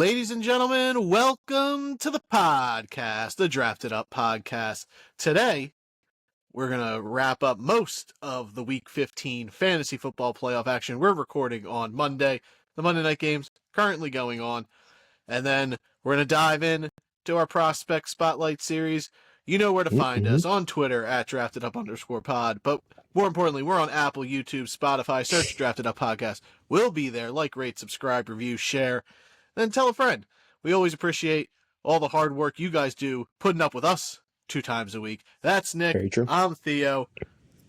Ladies and gentlemen, welcome to the podcast, the Drafted Up Podcast. Today, we're going to wrap up most of the Week 15 fantasy football playoff action. We're recording on Monday. The Monday night games currently going on. And then we're going to dive in to our prospect spotlight series. You know where to find us on Twitter at DraftedUp_pod. But more importantly, we're on Apple, YouTube, Spotify. Search Drafted Up Podcast. We'll be there. Like, rate, subscribe, review, share. Then tell a friend. We always appreciate all the hard work you guys do putting up with us 2 times a week. That's Nick. Very true. I'm Theo.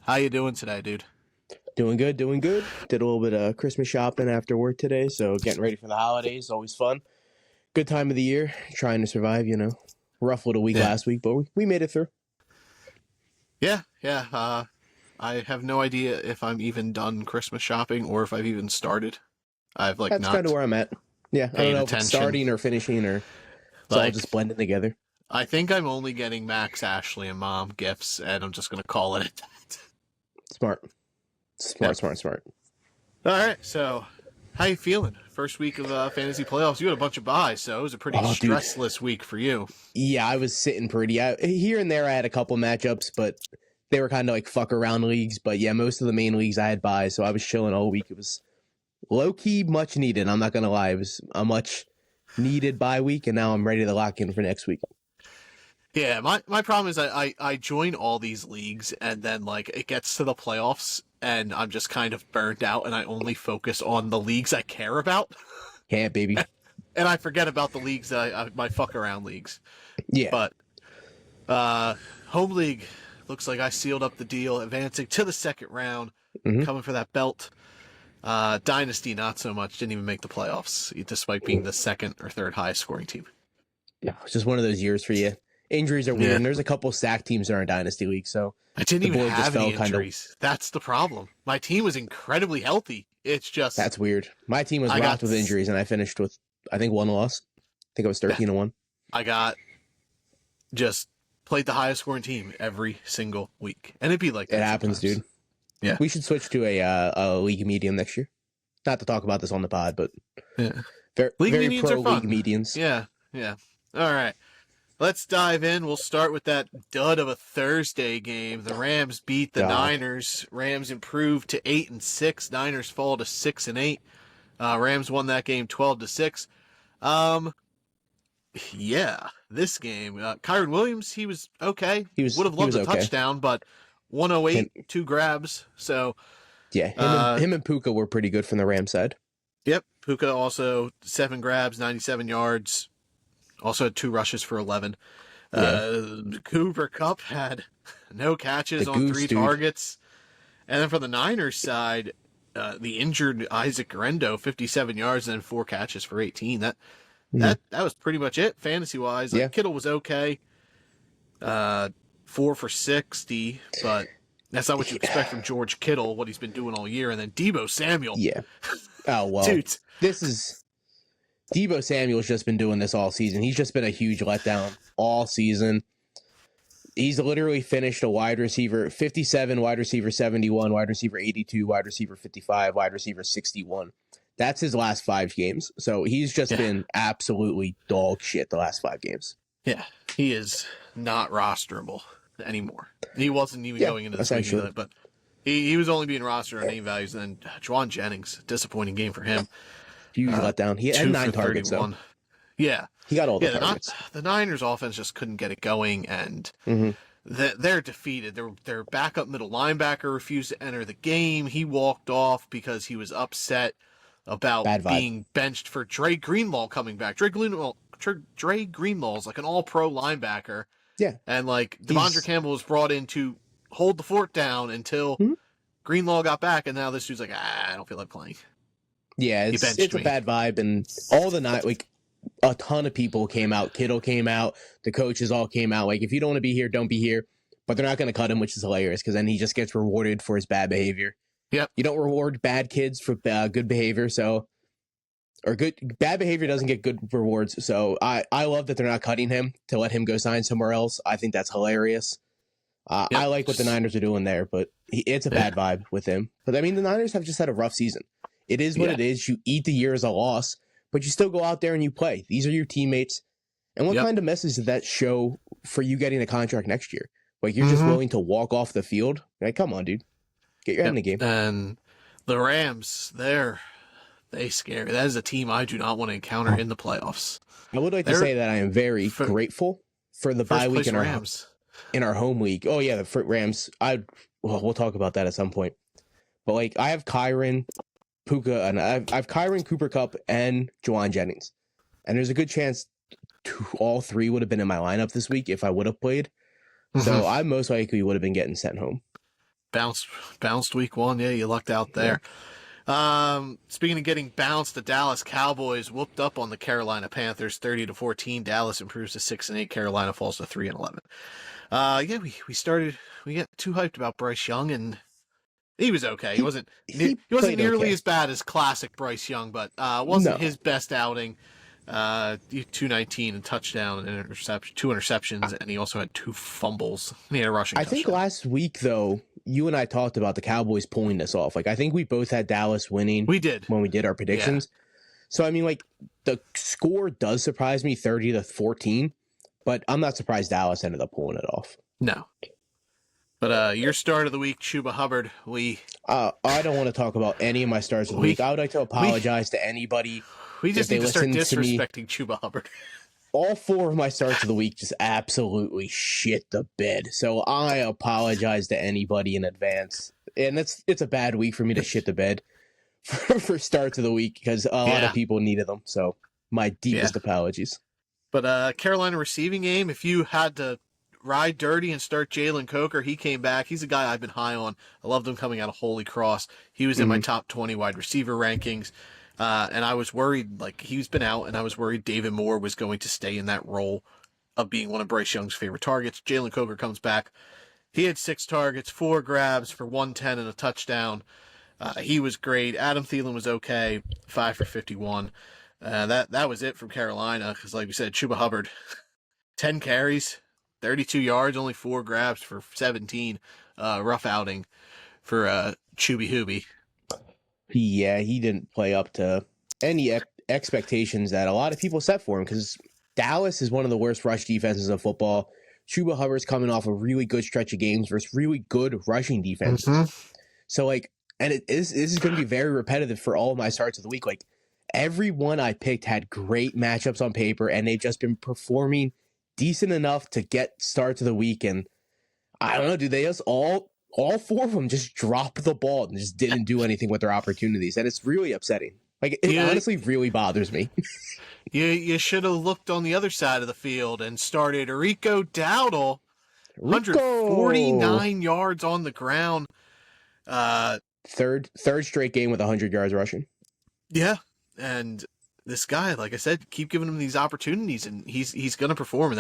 How you doing today, dude? Doing good. Did a little bit of Christmas shopping after work today, so getting ready for the holidays, always fun. Good time of the year, trying to survive, Rough little week last week, but we made it through. Yeah. I have no idea if I'm even done Christmas shopping or if I've even started. That's kind of where I'm at. Yeah, I don't know if it's starting or finishing or it's all just blending together. I think I'm only getting Max, Ashley, and Mom gifts, and I'm just going to call it at that. Smart. All right, so how you feeling? First week of fantasy playoffs. You had a bunch of buys, so it was a pretty stressless week for you. Yeah, I was sitting pretty. Here and there, I had a couple matchups, but they were kind of like fuck-around leagues. But yeah, most of the main leagues I had buys, so I was chilling all week. It was low-key much needed. I'm not going to lie. It was a much needed bye week, and now I'm ready to lock in for next week. Yeah, my problem is I join all these leagues, and then it gets to the playoffs, and I'm just kind of burned out, and I only focus on the leagues I care about. Yeah, baby. And I forget about the leagues that my fuck-around leagues. Yeah. But home league, looks like I sealed up the deal, advancing to the second round, coming for that belt. Dynasty, not so much. Didn't even make the playoffs, despite being the second or third highest scoring team. Yeah, it's just one of those years for you. Injuries are weird, and there's a couple stacked teams in our Dynasty League, so I didn't even have any injuries. That's the problem. My team was incredibly healthy. It's just... That's weird. My team was rocked with injuries, and I finished with, I think, 1 loss. I think I was 13-1. I just played the highest scoring team every single week, and it'd be like that. It happens, dude. Yeah, we should switch to a league medium next year. Not to talk about this on the pod, but very pro league medians. Yeah. All right, let's dive in. We'll start with that dud of a Thursday game. The Rams beat the Niners. Rams improved to 8-6. Niners fall to 6-8. Rams won that game 12-6. Yeah, this game, Kyron Williams, he was okay. He would have loved a touchdown, but 108, 2 grabs. So yeah, him and Puka were pretty good from the Rams side. Yep, Puka also 7 grabs, 97 yards. Also had 2 rushes for 11. Cooper Kupp had no catches on 3 targets. And then for the Niners side, the injured Isaac Guerendo, 57 yards and 4 catches for 18. That was pretty much it fantasy wise. Kittle was okay. 4 for 60, but that's not what you expect from George Kittle, what he's been doing all year. And then Deebo Samuel. Yeah. Oh, well, dude, Deebo Samuel's just been doing this all season. He's just been a huge letdown all season. He's literally finished a wide receiver 57, wide receiver 71, wide receiver 82, wide receiver 55, wide receiver 61. That's his last 5 games. So he's just been absolutely dog shit the last 5 games. Yeah, he is not rosterable anymore. He wasn't even going into this week, but he was only being rostered on name values. And then Juwan Jennings, disappointing game for him. Huge letdown. He had 9 targets, though. Yeah. He got all the targets. The Niners offense just couldn't get it going, and they're defeated. Their backup middle linebacker refused to enter the game. He walked off because he was upset about being benched for Dre Greenlaw coming back. Dre Greenlaw is like an all-pro linebacker. Yeah. And Devondre Campbell was brought in to hold the fort down until Greenlaw got back, and now this dude's like, I don't feel like playing. Yeah, it's a bad vibe, and all the night, a ton of people came out. Kittle came out. The coaches all came out. If you don't want to be here, don't be here. But they're not going to cut him, which is hilarious, because then he just gets rewarded for his bad behavior. Yep. You don't reward bad kids for good behavior, bad behavior doesn't get good rewards. So I love that they're not cutting him to let him go sign somewhere else. I think that's hilarious. I like what the Niners are doing there, but it's a bad vibe with him. But I mean, the Niners have just had a rough season. It is what it is. You eat the year as a loss, but you still go out there and you play. These are your teammates. And what Yep. kind of message did that show for you getting a contract next year? Like, you're just Mhm. willing to walk off the field? Like, come on, dude. Get your head in the game. And the Rams, they scare. That is a team I do not want to encounter in the playoffs. I would like to They're say that I am very grateful for the bye week First in place our Rams. home league. Oh yeah, the Rams. We'll talk about that at some point. But like, I have Kyron, Puka, and I've Kyron, Cooper Kupp, and Juwan Jennings, and there's a good chance all three would have been in my lineup this week if I would have played. So I most likely would have been getting sent home. Bounced week 1. Yeah, you lucked out there. Speaking of getting bounced, the Dallas Cowboys whooped up on the Carolina Panthers 30-14. Dallas improves to 6-8. Carolina falls to 3-11. We got too hyped about Bryce Young, and he was okay. He wasn't nearly as bad as classic Bryce Young, but wasn't his best outing. 219 and touchdown and interception, 2 interceptions, and he also had 2 fumbles. And he had a rushing touchdown. I think last week though, you and I talked about the Cowboys pulling this off. Like, I think we both had Dallas winning. We did when we did our predictions. Yeah. So I mean, like, the score does surprise me, 30-14, but I'm not surprised Dallas ended up pulling it off. No. But your start of the week, Chuba Hubbard, I don't want to talk about any of my starts of the week. I would like to apologize to anybody. We just need to start disrespecting Chuba Hubbard. All 4 of my starts of the week just absolutely shit the bed. So I apologize to anybody in advance. And it's a bad week for me to shit the bed for starts of the week because a lot of people needed them. So my deepest apologies. But Carolina receiving game, if you had to ride dirty and start Jalen Coker, he came back. He's a guy I've been high on. I loved him coming out of Holy Cross. He was in my top 20 wide receiver rankings. And I was worried, like, he's been out, and I was worried David Moore was going to stay in that role of being one of Bryce Young's favorite targets. Jalen Coker comes back. He had 6 targets, 4 grabs for 110 and a touchdown. He was great. Adam Thielen was okay, 5 for 51. That was it from Carolina, because like we said, Chuba Hubbard, 10 carries, 32 yards, only 4 grabs for 17. Rough outing for Chuby Hooby. Yeah, he didn't play up to any expectations that a lot of people set for him because Dallas is one of the worst rush defenses of football. Chuba Hubbard's coming off a really good stretch of games versus really good rushing defense. So, like, and this is going to be very repetitive for all of my starts of the week. Like, everyone I picked had great matchups on paper, and they've just been performing decent enough to get starts of the week. And I don't know, do they just all 4 of them just dropped the ball and just didn't do anything with their opportunities. And it's really upsetting. Like, it honestly really bothers me. You should have looked on the other side of the field and started Rico Dowdle. 149 yards on the ground. Third straight game with 100 yards rushing. Yeah. And this guy, like I said, keep giving him these opportunities and he's going to perform. And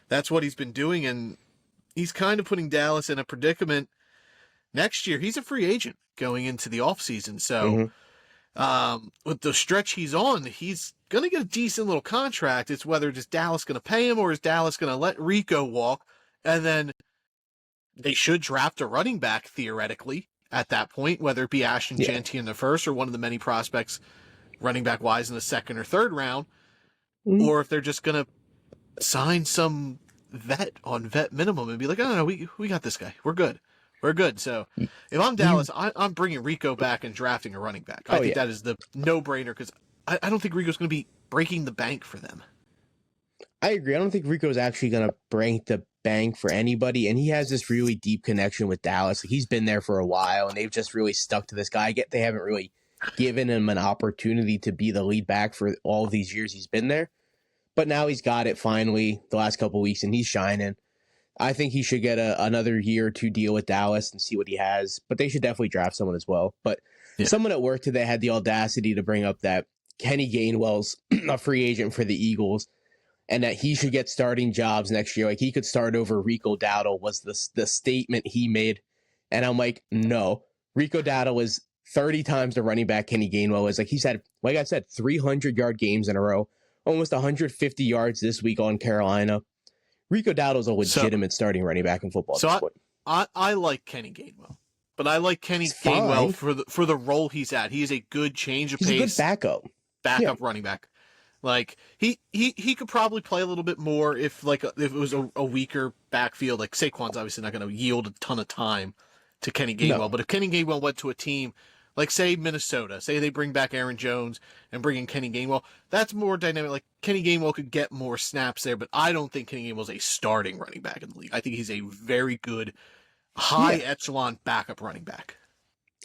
that's what he's been doing. And he's kind of putting Dallas in a predicament. Next year, he's a free agent going into the offseason. So with the stretch he's on, he's going to get a decent little contract. It's whether is Dallas going to pay him or is Dallas going to let Rico walk? And then they should draft a running back, theoretically, at that point, whether it be Ashton Jeanty in the first or one of the many prospects running back-wise in the second or third round. Or if they're just going to sign some vet on vet minimum and be like, oh, no, we got this guy. We're good. So if I'm Dallas, I'm bringing Rico back and drafting a running back. I think that is the no-brainer because I don't think Rico's going to be breaking the bank for them. I agree. I don't think Rico's actually going to break the bank for anybody, and he has this really deep connection with Dallas. He's been there for a while, and they've just really stuck to this guy. I get they haven't really given him an opportunity to be the lead back for all of these years he's been there, but now he's got it finally the last couple of weeks, and he's shining. I think he should get another year or 2 deal with Dallas and see what he has, but they should definitely draft someone as well. But someone at work today had the audacity to bring up that Kenny Gainwell's a free agent for the Eagles and that he should get starting jobs next year. Like, he could start over Rico Dowdle was the statement he made. And I'm like, no. Rico Dowdle is 30 times the running back Kenny Gainwell is. Like, he's had, like I said, 300-yard games in a row, almost 150 yards this week on Carolina. Rico Dowdle is a legitimate starting running back in football. So I like Kenny Gainwell, but I like Kenny Gainwell for the role he's at. He is a good change of pace. He's a good backup. backup running back. Like he could probably play a little bit more if it was a weaker backfield. Like Saquon's obviously not going to yield a ton of time to Kenny Gainwell, No. but if Kenny Gainwell went to a team like say Minnesota, say they bring back Aaron Jones and bring in Kenny Gainwell, that's more dynamic. Like Kenny Gainwell could get more snaps there, but I don't think Kenny Gainwell's a starting running back in the league. I think he's a very good high echelon backup running back.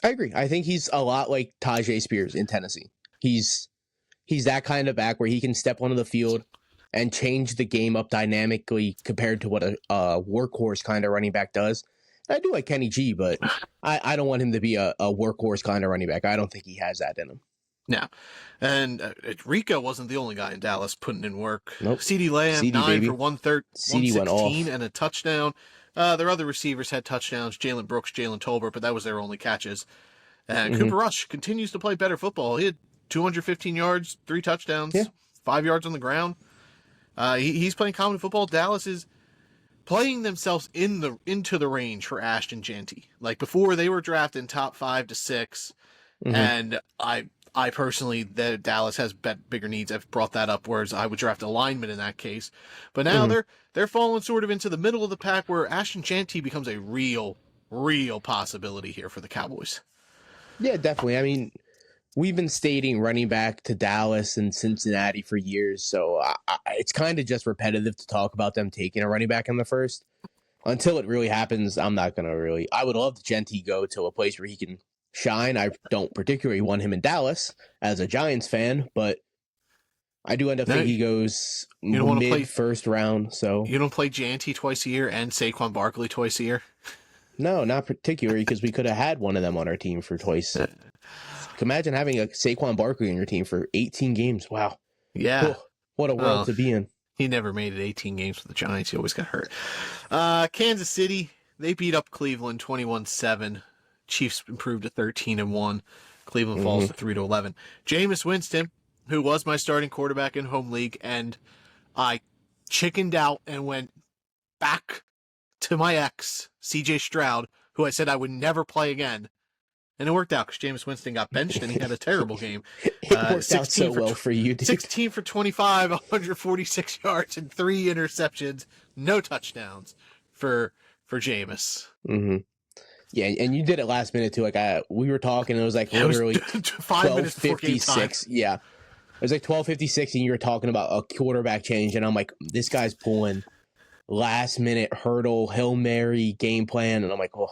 I agree. I think he's a lot like Tajay Spears in Tennessee. He's that kind of back where he can step onto the field and change the game up dynamically compared to what a workhorse kind of running back does. I do like Kenny G, but I don't want him to be a workhorse kind of running back. I don't think he has that in him. No. And Rico wasn't the only guy in Dallas putting in work. Nope. CeeDee Lamb, CD, 9 baby. for 116 went off. and a touchdown. Their other receivers had touchdowns, Jalen Brooks, Jalen Tolbert, but that was their only catches. And Cooper Rush continues to play better football. He had 215 yards, 3 touchdowns, 5 yards on the ground. He's playing common football. Dallas is playing themselves into the range for Ashton Jeanty. Like before, they were drafted in top 5 to 6, and I personally, Dallas has bigger needs. I've brought that up, whereas I would draft a lineman in that case. But now they're falling sort of into the middle of the pack, where Ashton Jeanty becomes a real possibility here for the Cowboys. Yeah, definitely. I mean, we've been stating running back to Dallas and Cincinnati for years, so it's kind of just repetitive to talk about them taking a running back in the first. Until it really happens, I'm not going to really... I would love Jeanty go to a place where he can shine. I don't particularly want him in Dallas as a Giants fan, but I do end up thinking he goes mid-first round. So you don't play Jeanty twice a year and Saquon Barkley twice a year? No, not particularly, because we could have had one of them on our team for twice. Imagine having a Saquon Barkley on your team for 18 games. Wow. Yeah. Oh, what a world to be in. He never made it 18 games for the Giants. He always got hurt. Kansas City, they beat up Cleveland 21-7. Chiefs improved to 13-1. Cleveland falls to 3-11. Jameis Winston, who was my starting quarterback in home league, and I chickened out and went back to my ex, CJ Stroud, who I said I would never play again. And it worked out because Jameis Winston got benched and he had a terrible game. It worked out so well for you, dude. 16 for 25, 146 yards, and 3 interceptions. No touchdowns for Jameis. Yeah, and you did it last minute too. Like we were talking, and it was like literally 5 minutes before game time. Yeah, it was like 12:56, and you were talking about a quarterback change, and I'm like, this guy's pulling last minute hurdle, Hail Mary game plan, and I'm like, oh,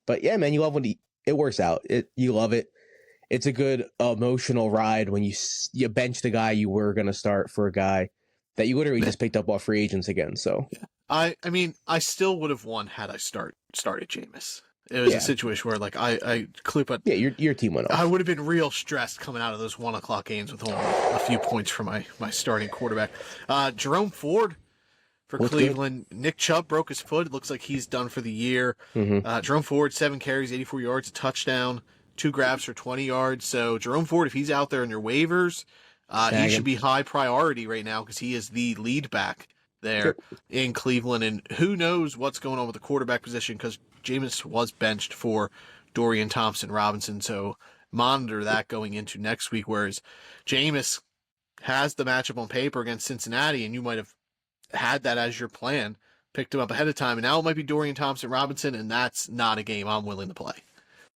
but yeah, man, you love when it works out. You love it. It's a good emotional ride when you bench the guy you were gonna start for a guy that you literally just picked up off free agents again. So I mean, I still would have won had I started Jameis. It was a situation where, like, I clip it. Yeah, your team went off. I would have been real stressed coming out of those 1 o'clock games with only a few points for my starting quarterback. Jerome Ford for Cleveland. Good. Nick Chubb broke his foot. It looks like he's done for the year. Jerome Ford, 7 carries, 84 yards, a touchdown, 2 grabs for 20 yards. So Jerome Ford, if he's out there in your waivers, he should be high priority right now because he is the lead back there in Cleveland. And who knows what's going on with the quarterback position because Jameis was benched for Dorian Thompson-Robinson. So monitor that going into next week. Whereas Jameis has the matchup on paper against Cincinnati, and you might have had that as your plan, picked him up ahead of time, and now it might be Dorian Thompson-Robinson, and that's not a game I'm willing to play.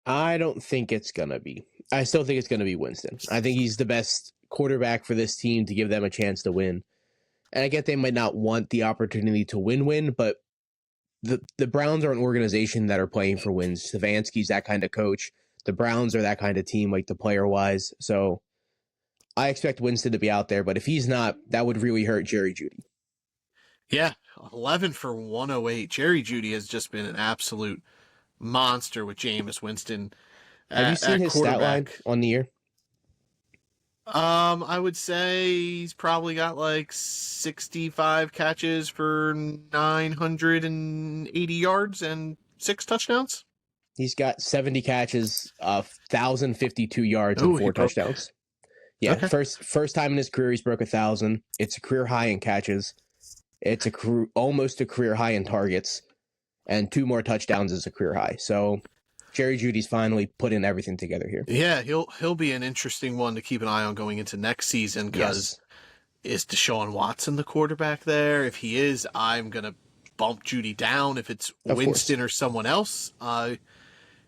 I don't think it's going to be. I still think it's going to be Winston. I think he's the best quarterback for this team to give them a chance to win. And I get they might not want the opportunity to win, but the Browns are an organization that are playing for wins. Stefanski's that kind of coach. The Browns are that kind of team, like the player-wise. So I expect Winston to be out there, but if he's not, that would really hurt Jerry Jeudy. Yeah, 11 for 108. Jerry Jeudy has just been an absolute monster with Jameis Winston. Have you seen his stat line on the year? I would say he's probably got like 65 catches for 980 yards and 6 touchdowns. He's got 70 catches, 1,052 yards and 4 touchdowns. Yeah, okay. First time in his career he's broke 1,000. It's a career high in catches. It's almost a career high in targets, and 2 more touchdowns is a career high. So Jerry Judy's finally putting everything together here. Yeah, he'll be an interesting one to keep an eye on going into next season because is Deshaun Watson the quarterback there? If he is, I'm going to bump Judy down. If it's Winston or someone else,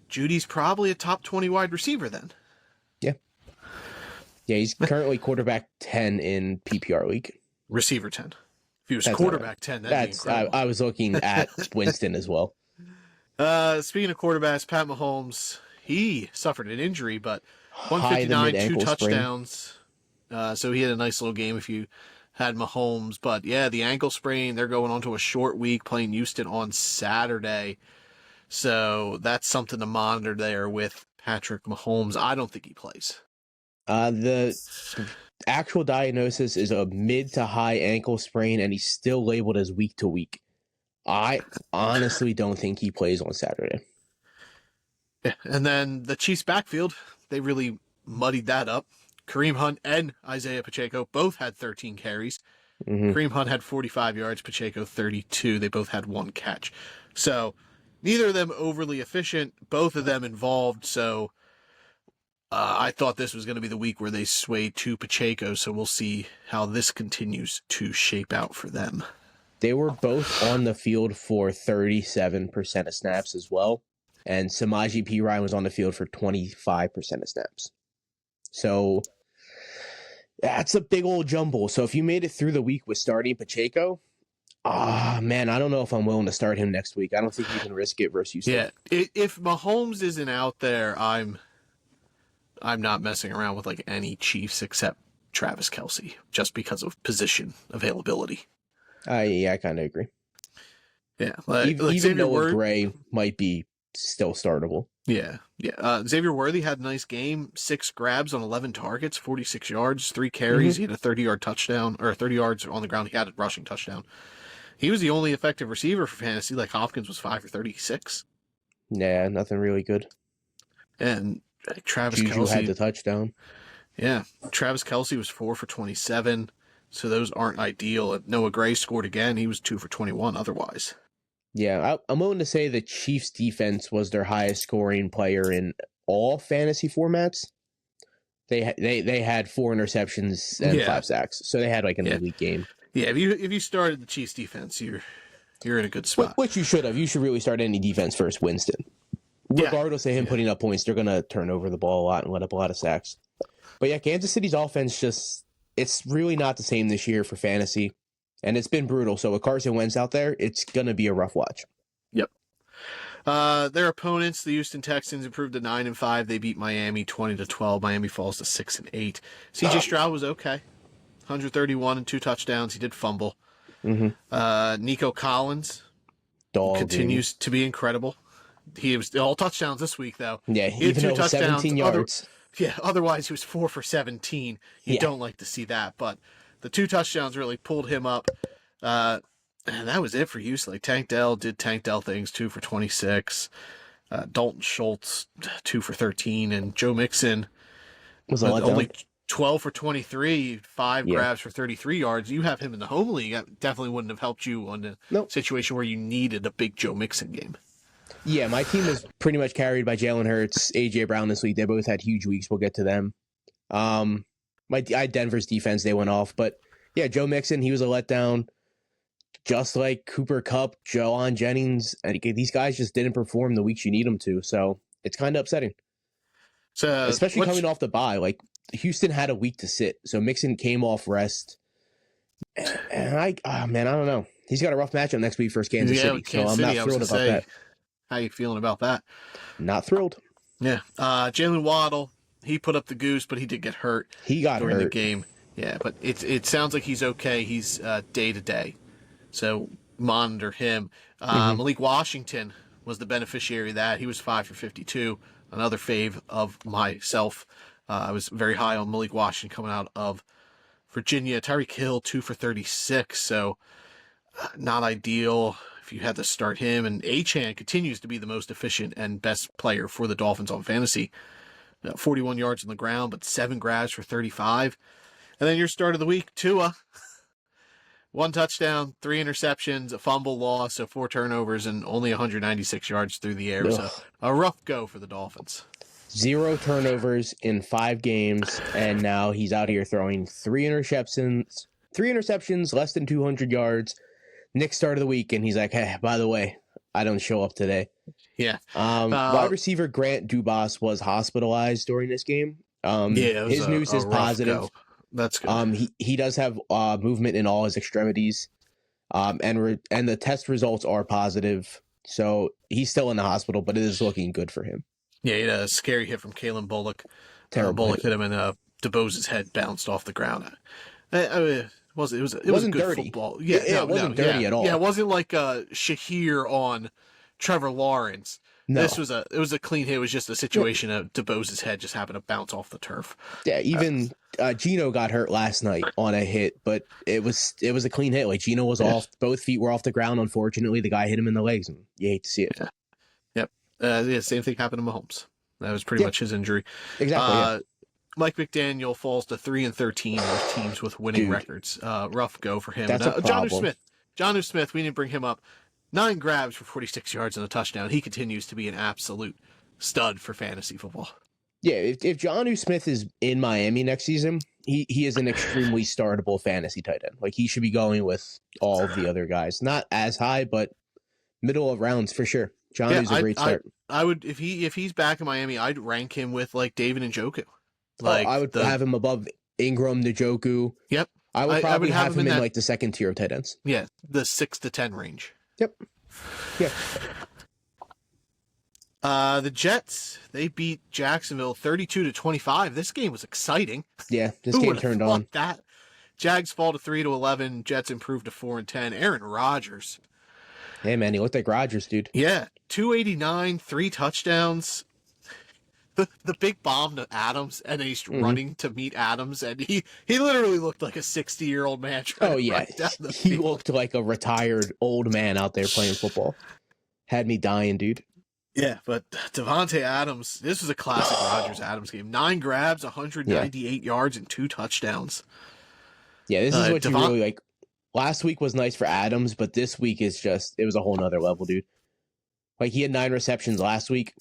Judy's probably a top 20 wide receiver then. Yeah. Yeah, he's currently quarterback 10 in PPR league. Receiver 10. If he was quarterback 10, that'd be incredible. I was looking at Winston as well. Speaking of quarterbacks, Pat Mahomes, he suffered an injury, but 159, 2 touchdowns. So he had a nice little game if you had Mahomes. But yeah, the ankle sprain, they're going on to a short week playing Houston on Saturday. So that's something to monitor there with Patrick Mahomes. I don't think he plays. The actual diagnosis is a mid to high ankle sprain, and he's still labeled as week to week. I honestly don't think he plays on Saturday. Yeah, and then the Chiefs backfield, they really muddied that up. Kareem Hunt and Isaiah Pacheco both had 13 carries. Mm-hmm. Kareem Hunt had 45 yards, Pacheco 32. They both had one catch. So neither of them overly efficient, both of them involved. So I thought this was going to be the week where they swayed to Pacheco. So we'll see how this continues to shape out for them. They were both on the field for 37% of snaps as well. And Samaje Perine was on the field for 25% of snaps. So that's a big old jumble. So if you made it through the week with starting Pacheco, man, I don't know if I'm willing to start him next week. I don't think you can risk it versus Houston. Yeah, if Mahomes isn't out there, I'm not messing around with like any Chiefs except Travis Kelce, just because of position availability. Yeah, I kind of agree. Yeah, even Noah Gray might be still startable. Yeah. Xavier Worthy had a nice game. 6 grabs on 11 targets, 46 yards, 3 carries. Mm-hmm. He had a 30-yard touchdown, or 30 yards on the ground. He had a rushing touchdown. He was the only effective receiver for fantasy. Like Hopkins was 5 for 36. Yeah, nothing really good. And Travis Juju Kelce had the touchdown. Yeah, Travis Kelce was 4 for 27. So those aren't ideal. Noah Gray scored again. He was 2 for 21 otherwise. Yeah, I'm willing to say the Chiefs' defense was their highest scoring player in all fantasy formats. They had 4 interceptions and 5 sacks, so they had like an elite game. Yeah, if you started the Chiefs' defense, you're in a good spot. Which you should have. You should really start any defense first, Winston. Regardless of him putting up points, they're going to turn over the ball a lot and let up a lot of sacks. But yeah, Kansas City's offense it's really not the same this year for fantasy. And it's been brutal. So with Carson Wentz out there, it's going to be a rough watch. Yep. Their opponents, the Houston Texans, improved to 9-5. They beat Miami 20-12. Miami falls to 6-8. CJ Stroud was okay. 131 and 2 touchdowns. He did fumble. Mm-hmm. Nico Collins continues to be incredible. He was all touchdowns this week, though. Yeah, he had 2 touchdowns. 17 yards. Otherwise he was 4 for 17. You don't like to see that, but the 2 touchdowns really pulled him up. And that was it for Houston. Like Tank Dell did Tank Dell things, 2 for 26. Dalton Schultz, 2 for 13. And Joe Mixon was only 12 for 23, 5 grabs for 33 yards. You have him in the home league. That definitely wouldn't have helped you on the situation where you needed a big Joe Mixon game. Yeah, my team was pretty much carried by Jalen Hurts, A.J. Brown this week. They both had huge weeks. We'll get to them. I had Denver's defense. They went off. But, yeah, Joe Mixon, he was a letdown. Just like Cooper Kupp, Jawan Jennings. And these guys just didn't perform the weeks you need them to. So it's kind of upsetting. So, especially coming off the bye. Like, Houston had a week to sit. So Mixon came off rest. And I don't know. He's got a rough matchup next week versus Kansas City. Kansas so I'm not thrilled about that. How you feeling about that? Not thrilled. Yeah. Jalen Waddle, he put up the goose, but he did get hurt. He got during hurt. the game. Yeah, but it sounds like he's okay. He's day to day. So monitor him. Malik Washington was the beneficiary of that. He was 5 for 52. Another fave of myself. I was very high on Malik Washington coming out of Virginia. Tyreek Hill, 2 for 36. So not ideal if you had to start him. And Achane continues to be the most efficient and best player for the Dolphins on fantasy. 41 yards on the ground, but 7 grabs for 35. And then your start of the week, Tua. 1 touchdown, 3 interceptions, a fumble loss, so 4 turnovers, and only 196 yards through the air. It was a rough go for the Dolphins. 0 turnovers in 5 games, and now he's out here throwing 3 interceptions, less than 200 yards. Next start of the week, and he's like, hey, by the way, I don't show up today. Yeah. Wide receiver Grant Dubas was hospitalized during this game. His news is positive. Go. That's good. He does have movement in all his extremities, and the test results are positive. So he's still in the hospital, but it is looking good for him. Yeah, he had a scary hit from Kalen Bullock. Terrible Bullock hit him, and DeBose's head bounced off the ground. It was a good dirty football. Yeah, it wasn't dirty at all. Yeah, it wasn't like Shahir on Trevor Lawrence. No. It was a clean hit. It was just a situation of DeBose's head just happened to bounce off the turf. Yeah, even Gino got hurt last night on a hit, but it was a clean hit. Like Gino was off, both feet were off the ground. Unfortunately, the guy hit him in the legs, and you hate to see it. Yep. Same thing happened to Mahomes. That was pretty much his injury. Exactly. Mike McDaniel falls to 3-13 with teams with winning records. Rough go for him. That's a problem. Jonnu Smith, we didn't bring him up. 9 grabs for 46 yards and a touchdown. He continues to be an absolute stud for fantasy football. Yeah, if Jonnu Smith is in Miami next season, he is an extremely startable fantasy tight end. Like he should be going with all of the other guys. Not as high, but middle of rounds for sure. Jonnu's a great start. I would if he's back in Miami, I'd rank him with like David Njoku. Like I would have him above Ingram, Njoku. Yep. I would probably have him in like the second tier of tight ends. Yeah, the 6 to 10 range. Yep. Yeah. The Jets, they beat Jacksonville 32-25. This game was exciting. Yeah, this game turned on. That Jags fall to 3-11. Jets improved to 4-10. Aaron Rodgers. Hey man, he looked like Rodgers, dude. Yeah, 289, 3 touchdowns. The big bomb to Adams, and then he's running to meet Adams, and he literally looked like a 60-year-old man. He looked like a retired old man out there playing football. Had me dying, dude. Yeah, but Devontae Adams, this was a classic Rodgers-Adams game. 9 grabs, 198 yards, and 2 touchdowns. Yeah, this is what you really like. Last week was nice for Adams, but this week is it was a whole nother level, dude. Like, he had 9 receptions last week,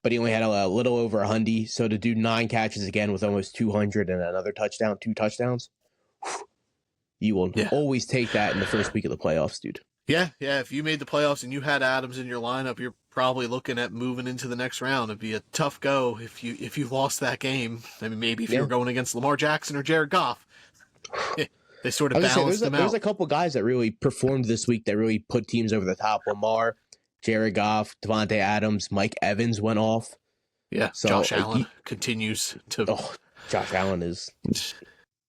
but he only had a little over 100. So to do 9 catches again with almost 200 and another touchdown, 2 touchdowns, you will always take that in the first week of the playoffs, dude. Yeah. If you made the playoffs and you had Adams in your lineup, you're probably looking at moving into the next round. It'd be a tough go if you lost that game. I mean, maybe if you were going against Lamar Jackson or Jared Goff. They sort of balanced them out. There's a couple guys that really performed this week that really put teams over the top. Lamar, Jared Goff, Devontae Adams, Mike Evans went off. Yeah, so Josh Allen continues to... Oh, Josh Allen is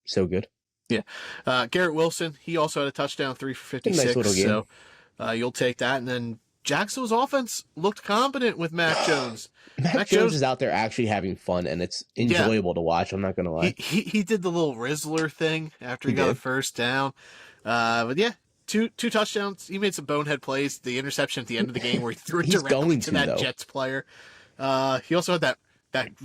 so good. Yeah. Garrett Wilson, he also had a touchdown, 3 for 56. Nice little game. So you'll take that. And then Jacksonville's offense looked competent with Mac Jones. Mac Jones is out there actually having fun, and it's enjoyable to watch. I'm not going to lie. He did the little Rizzler thing after he got a first down. But yeah, two touchdowns. He made some bonehead plays. The interception at the end of the game where he threw it directly to that Jets player. He also had that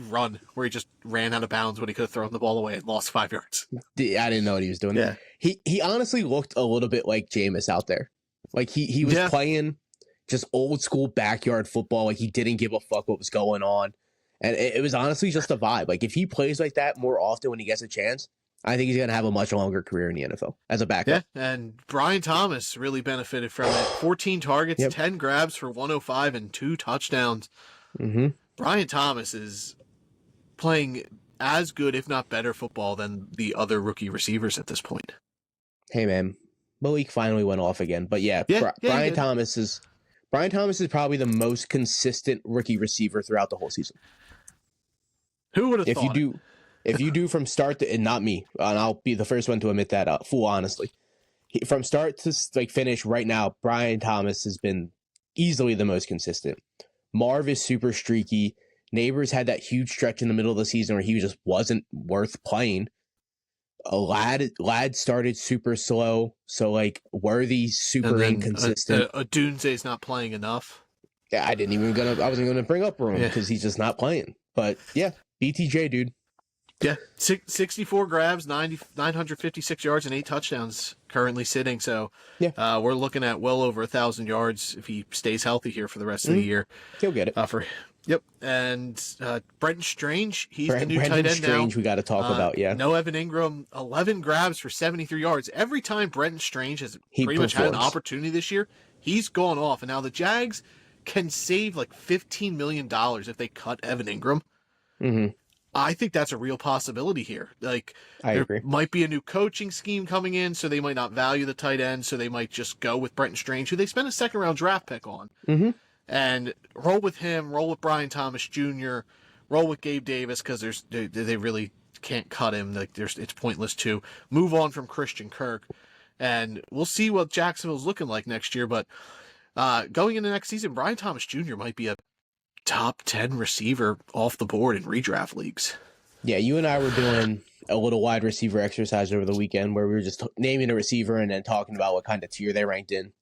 run where he just ran out of bounds when he could have thrown the ball away and lost 5 yards. I didn't know what he was doing. Yeah. He honestly looked a little bit like Jameis out there. Like he was playing just old school backyard football. Like he didn't give a fuck what was going on. And it was honestly just a vibe. Like if he plays like that more often when he gets a chance, I think he's going to have a much longer career in the NFL as a backup. Yeah, and Brian Thomas really benefited from it. 14 targets, 10 grabs for 105 and 2 touchdowns. Mm-hmm. Brian Thomas is playing as good, if not better, football than the other rookie receivers at this point. Hey, man. Malik finally went off again. But Brian Thomas is probably the most consistent rookie receiver throughout the whole season. Who would have thought? If you do from start to, and not me, and I'll be the first one to admit that, full honestly, from start to finish right now, Brian Thomas has been easily the most consistent. Marv is super streaky. Neighbors had that huge stretch in the middle of the season where he just wasn't worth playing. Lad started super slow, so Worthy super inconsistent. Dunze's not playing enough. Yeah, I wasn't gonna bring up Room because he's just not playing. But yeah, BTJ, dude. Yeah, 64 grabs, 956 yards, and 8 touchdowns currently sitting. So Yeah. we're looking at well over 1,000 yards if he stays healthy here for the rest of the year. He'll get it. Yep. And Brenton Strange, he's the new Brendan tight end Strange, now. we got to talk about, yeah. No Evan Ingram, 11 grabs for 73 yards. Every time Brenton Strange has pretty much had an opportunity this year, he's gone off. And now the Jags can save like $15 million if they cut Evan Ingram. Mm-hmm. I think that's a real possibility here. Like, I agree. Might be a new coaching scheme coming in, so they might not value the tight end, so they might just go with Brenton Strange, who they spent a second-round draft pick on, and roll with him, roll with Brian Thomas Jr., roll with Gabe Davis, because they really can't cut him. Like, it's pointless to move on from Christian Kirk, and we'll see what Jacksonville's looking like next year. But going into next season, Brian Thomas Jr. might be a top 10 receiver off the board in redraft leagues. Yeah, you and I were doing a little wide receiver exercise over the weekend where we were just naming a receiver and then talking about what kind of tier they ranked in.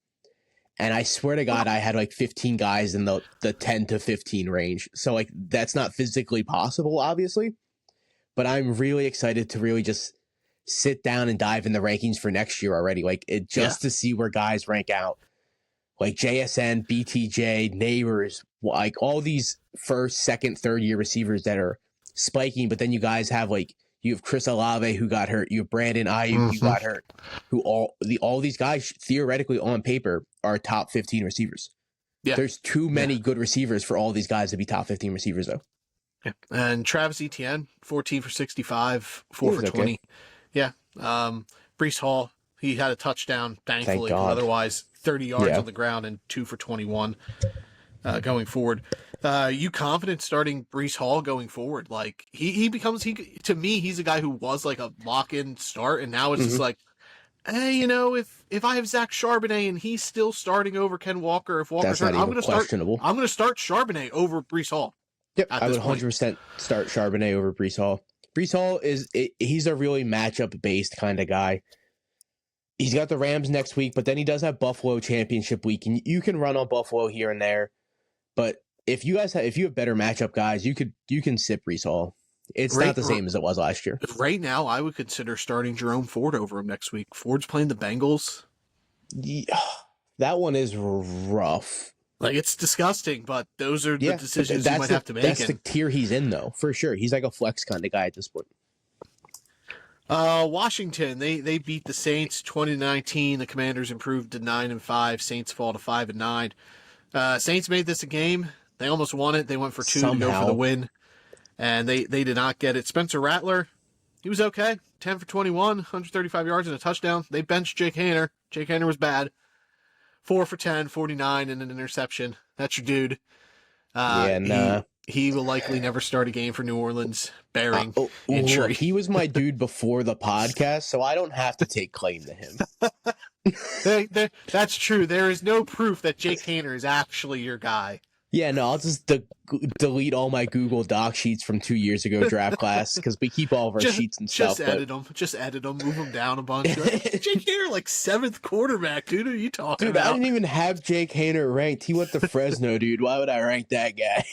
And I swear to God, I had like 15 guys in the 10 to 15 range. So like that's not physically possible, obviously. But I'm really excited to really just sit down and dive in the rankings for next year already. Like to see where guys rank out. Like JSN, BTJ, Neighbors, like all these first, second, third year receivers that are spiking. But then you guys have you have Chris Olave who got hurt. You have Brandon Ayuk who got hurt. Who all these guys theoretically on paper are top 15 receivers. Yeah. There's too many good receivers for all these guys to be top 15 receivers though. Yeah. And Travis Etienne, 14 for 65, 4 for 20. Okay. Yeah. Breece Hall, he had a touchdown, thankfully. Otherwise, 30 yards on the ground and 2 for 21 going forward. You confident starting Breece Hall going forward? Like to me, he's a guy who was like a lock-in start, and now it's just like, hey, if I have Zach Charbonnet and he's still starting over Ken Walker, if Walker's hurt, I'm going to start Charbonnet over Breece Hall. Yep, I would 100% start Charbonnet over Breece Hall. Breece Hall he's a really matchup-based kind of guy. He's got the Rams next week, but then he does have Buffalo championship week, and you can run on Buffalo here and there. But if you have better matchup guys, you can sit Breece Hall. It's not the same as it was last year. Right now, I would consider starting Jerome Ford over him next week. Ford's playing the Bengals. Yeah, that one is rough. Like, it's disgusting, but those are the decisions you might have to make. That's the tier he's in, though, for sure. He's like a flex kind of guy at this point. Washington, they beat the Saints 2019. The Commanders improved to 9-5. Saints fall to 5-9. Saints made this a game. They almost won it. They went for 2 to go for the win, and they did not get it. Spencer Rattler, he was okay. 10 for 21, 135 yards and a touchdown. They benched Jake Haener. Jake Haener was bad. 4 for 10, 49 and an interception. That's your dude. He will likely never start a game for New Orleans, bearing injury. He was my dude before the podcast, so I don't have to take claim to him. That's true. There is no proof that Jake Haener is actually your guy. Yeah, no, I'll just delete all my Google Doc sheets from 2 years ago draft class because we keep all of our sheets and stuff. Just edit them, move them down a bunch. Like, Jake Haener, like 7th quarterback, dude. Who are you talking about? I didn't even have Jake Haener ranked. He went to Fresno, dude. Why would I rank that guy?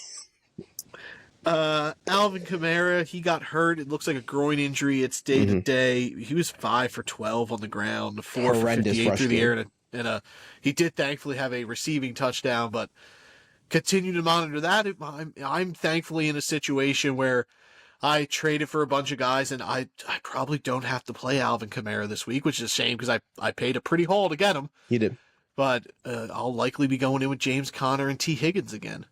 Alvin Kamara, he got hurt. It looks like a groin injury. It's day to day. He was 5 for 12 on the ground, 4 for 58 through the air, and he did thankfully have a receiving touchdown, but continue to monitor that. I'm thankfully in a situation where I traded for a bunch of guys, and I probably don't have to play Alvin Kamara this week, which is a shame because I paid a pretty haul to get him. You did. But I'll likely be going in with James Conner and T. Higgins again.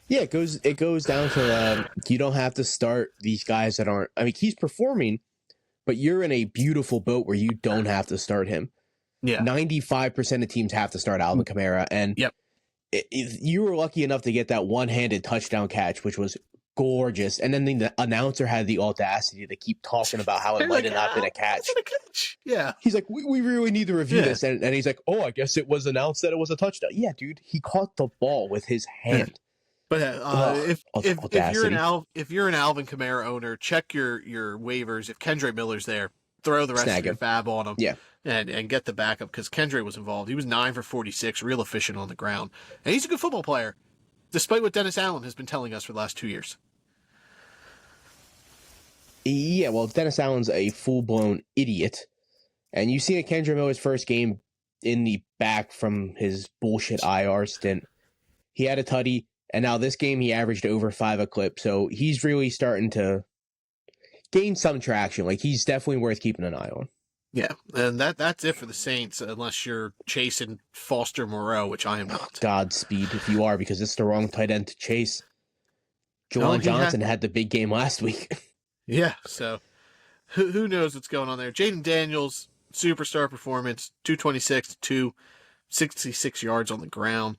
Yeah, it goes down to you don't have to start these guys that aren't. I mean, he's performing, but you're in a beautiful boat where you don't have to start him. Yeah, 95% of teams have to start Alvin Kamara, and you were lucky enough to get that one-handed touchdown catch, which was gorgeous. And then the announcer had the audacity to keep talking about how it might have not been a catch. Yeah, he's like, we really need to review this, and he's like, oh, I guess it was announced that it was a touchdown. Yeah, dude, he caught the ball with his hand. But if you're an Alvin Kamara owner, check your waivers. If Kendre Miller's there, throw the rest of your fab on him. Yeah. And get the backup because Kendre was involved. He was 9 for 46, real efficient on the ground. And he's a good football player, despite what Dennis Allen has been telling us for the last 2 years. Yeah, well, if Dennis Allen's a full-blown idiot, and you've seen Kendra Miller's first game in the back from his bullshit IR stint, he had a tutty, and now this game he averaged over 5 a clip, so he's really starting to gain some traction. Like, he's definitely worth keeping an eye on. Yeah, and that's it for the Saints, unless you're chasing Foster Moreau, which I am not. Godspeed if you are, because it's the wrong tight end to chase. Juwan Johnson had the big game last week. Yeah, so who knows what's going on there. Jaden Daniels, superstar performance, 226 to 266 yards on the ground.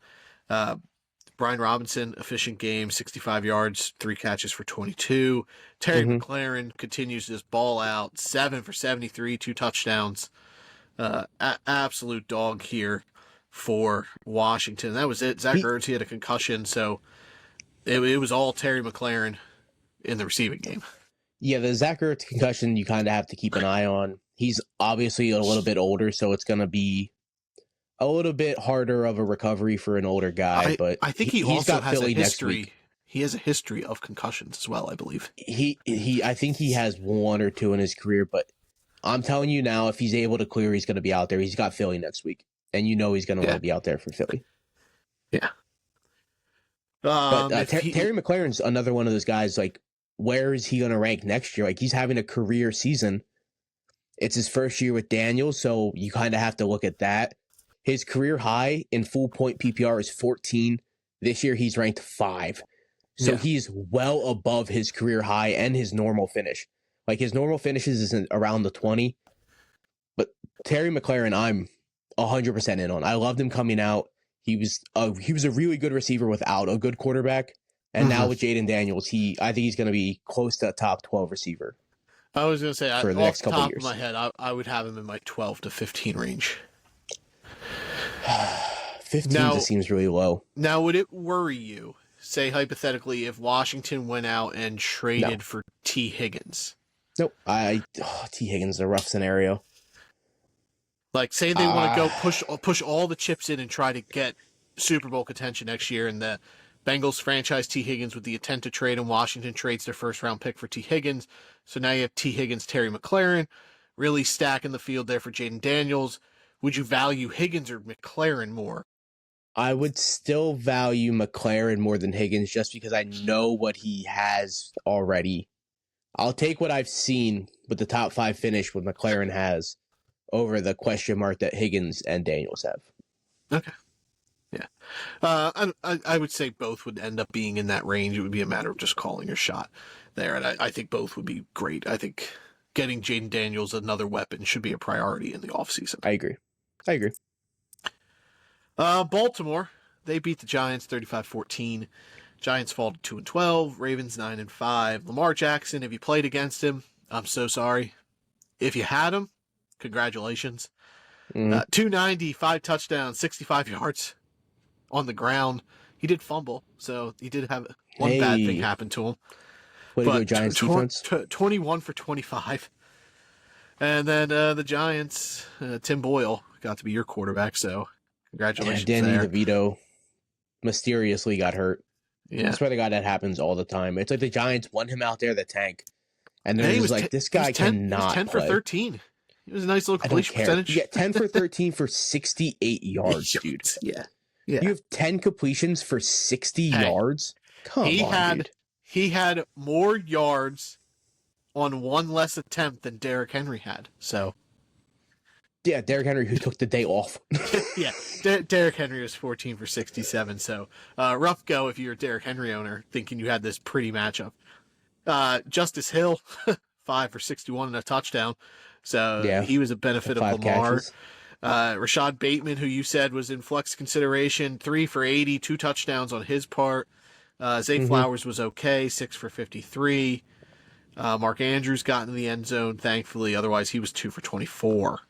Brian Robinson, efficient game, 65 yards, 3 catches for 22. Terry McLaurin continues this ball out, 7 for 73, 2 touchdowns. Absolute dog here for Washington. That was it. Zach Ertz, he had a concussion, so it was all Terry McLaurin in the receiving game. Yeah, the Zach Ertz concussion you kind of have to keep an eye on. He's obviously a little bit older, so it's going to be a little bit harder of a recovery for an older guy. But I think he also has a history. He has a history of concussions as well, I believe. I think he has 1 or 2 in his career, but I'm telling you now, if he's able to clear, he's going to be out there. He's got Philly next week, and you know he's going to want to be out there for Philly. Yeah. But Terry McLaurin's another one of those guys, like, where is he going to rank next year? Like, he's having a career season. It's his first year with Daniels, so you kind of have to look at that. His career high in full point PPR is 14. This year, he's ranked 5. So he's well above his career high and his normal finish. Like, his normal finishes is around the 20. But Terry McLaurin, I'm 100% in on. I loved him coming out. He was a really good receiver without a good quarterback. And now with Jaden Daniels, I think he's going to be close to a top 12 receiver. I was going to say, for the next couple years. Off the top of my head, I would have him in my 12 to 15 range. 15 just seems really low. Now, would it worry you, say hypothetically, if Washington went out and traded for T. Higgins? Nope. T. Higgins is a rough scenario. Like, say they want to go push all the chips in and try to get Super Bowl contention next year, and the Bengals franchise T. Higgins with the intent to trade, and Washington trades their first-round pick for T. Higgins. So now you have T. Higgins, Terry McLaurin, really stacking the field there for Jaden Daniels. Would you value Higgins or McLaurin more? I would still value McLaurin more than Higgins just because I know what he has already. I'll take what I've seen with the top 5 finish what McLaurin has over the question mark that Higgins and Daniels have. Okay. Yeah. I would say both would end up being in that range. It would be a matter of just calling your shot there. And I think both would be great. I think getting Jaden Daniels another weapon should be a priority in the offseason. I agree. Baltimore, they beat the Giants 35-14. Giants fall to 2-12. Ravens 9-5. Lamar Jackson, if you played against him, I'm so sorry. If you had him, congratulations. 290, 5 touchdowns, 65 yards on the ground. He did fumble, so he did have one bad thing happen to him. Way to go, Giants defense. 21 for 25. And then the Giants, Tim Boyle got to be your quarterback, so congratulations. Danny DeVito mysteriously got hurt. Yeah. I swear to God, that happens all the time. It's like the Giants want him out there to tank. And then he was like, this guy cannot. He was 10 for 13. It was a nice little completion percentage. Yeah, 10 for 13 for 68 yards, dude. Yeah. You have 10 completions for 60 yards? Come on, dude. He had more yards on one less attempt than Derrick Henry had. So, yeah, Derrick Henry, who took the day off. Yeah, Derrick Henry was 14 for 67. So, rough go if you're a Derrick Henry owner thinking you had this pretty matchup. Justice Hill, 5 for 61 and a touchdown. So, he was a benefit of Lamar. Rashad Bateman, who you said was in flex consideration, 3 for 80, 2 touchdowns on his part. Zay Flowers was okay, 6 for 53. Mark Andrews got in the end zone, thankfully. Otherwise, he was 2 for 24.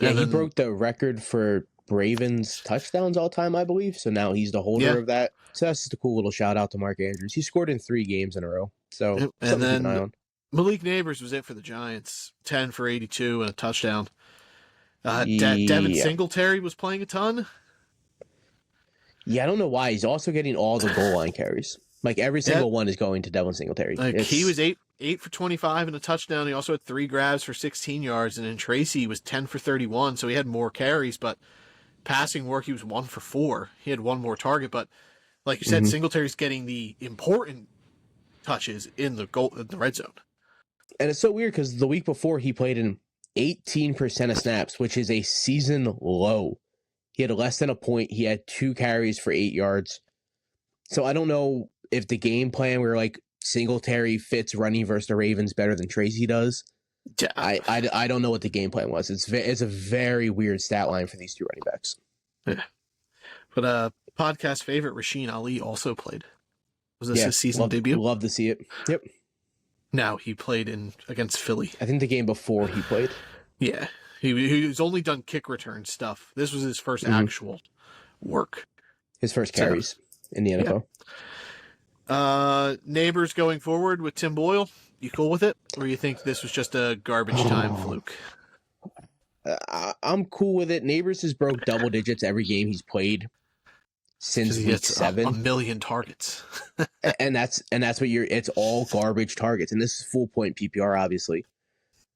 Yeah, he broke the record for Ravens touchdowns all time, I believe. So now he's the holder of that. So that's just a cool little shout out to Mark Andrews. He scored in 3 games in a row. So and then Malik Neighbors was it for the Giants, 10 for 82 and a touchdown. Devin Singletary was playing a ton. Yeah, I don't know why. He's also getting all the goal line carries. Like, every single one is going to Devin Singletary. He was 8 8 for 25 and a touchdown. He also had 3 grabs for 16 yards. And then Tracy was 10 for 31, so he had more carries, but passing work, he was 1 for 4. He had one more target, but like you said, Singletary's getting the important touches in the red zone. And it's so weird because the week before he played in 18% of snaps, which is a season low. He had less than a point. He had 2 carries for 8 yards. So I don't know if the game plan where like Singletary fits running versus the Ravens better than Tracy does. Yeah. I don't know what the game plan was. It's a very weird stat line for these 2 running backs. Yeah. But podcast favorite Rasheen Ali also played. Was this his season debut? Love to see it. Yep. Now he played against Philly. I think the game before he played. Yeah. He's only done kick return stuff. This was his first actual work. His first carries in the NFL. Yeah. Neighbors going forward with Tim Boyle. You cool with it? Or you think this was just a garbage time fluke? I'm cool with it. Neighbors has broke double digits every game he's played since week 7. A million targets. and that's what it's all garbage targets. And this is full point PPR, obviously.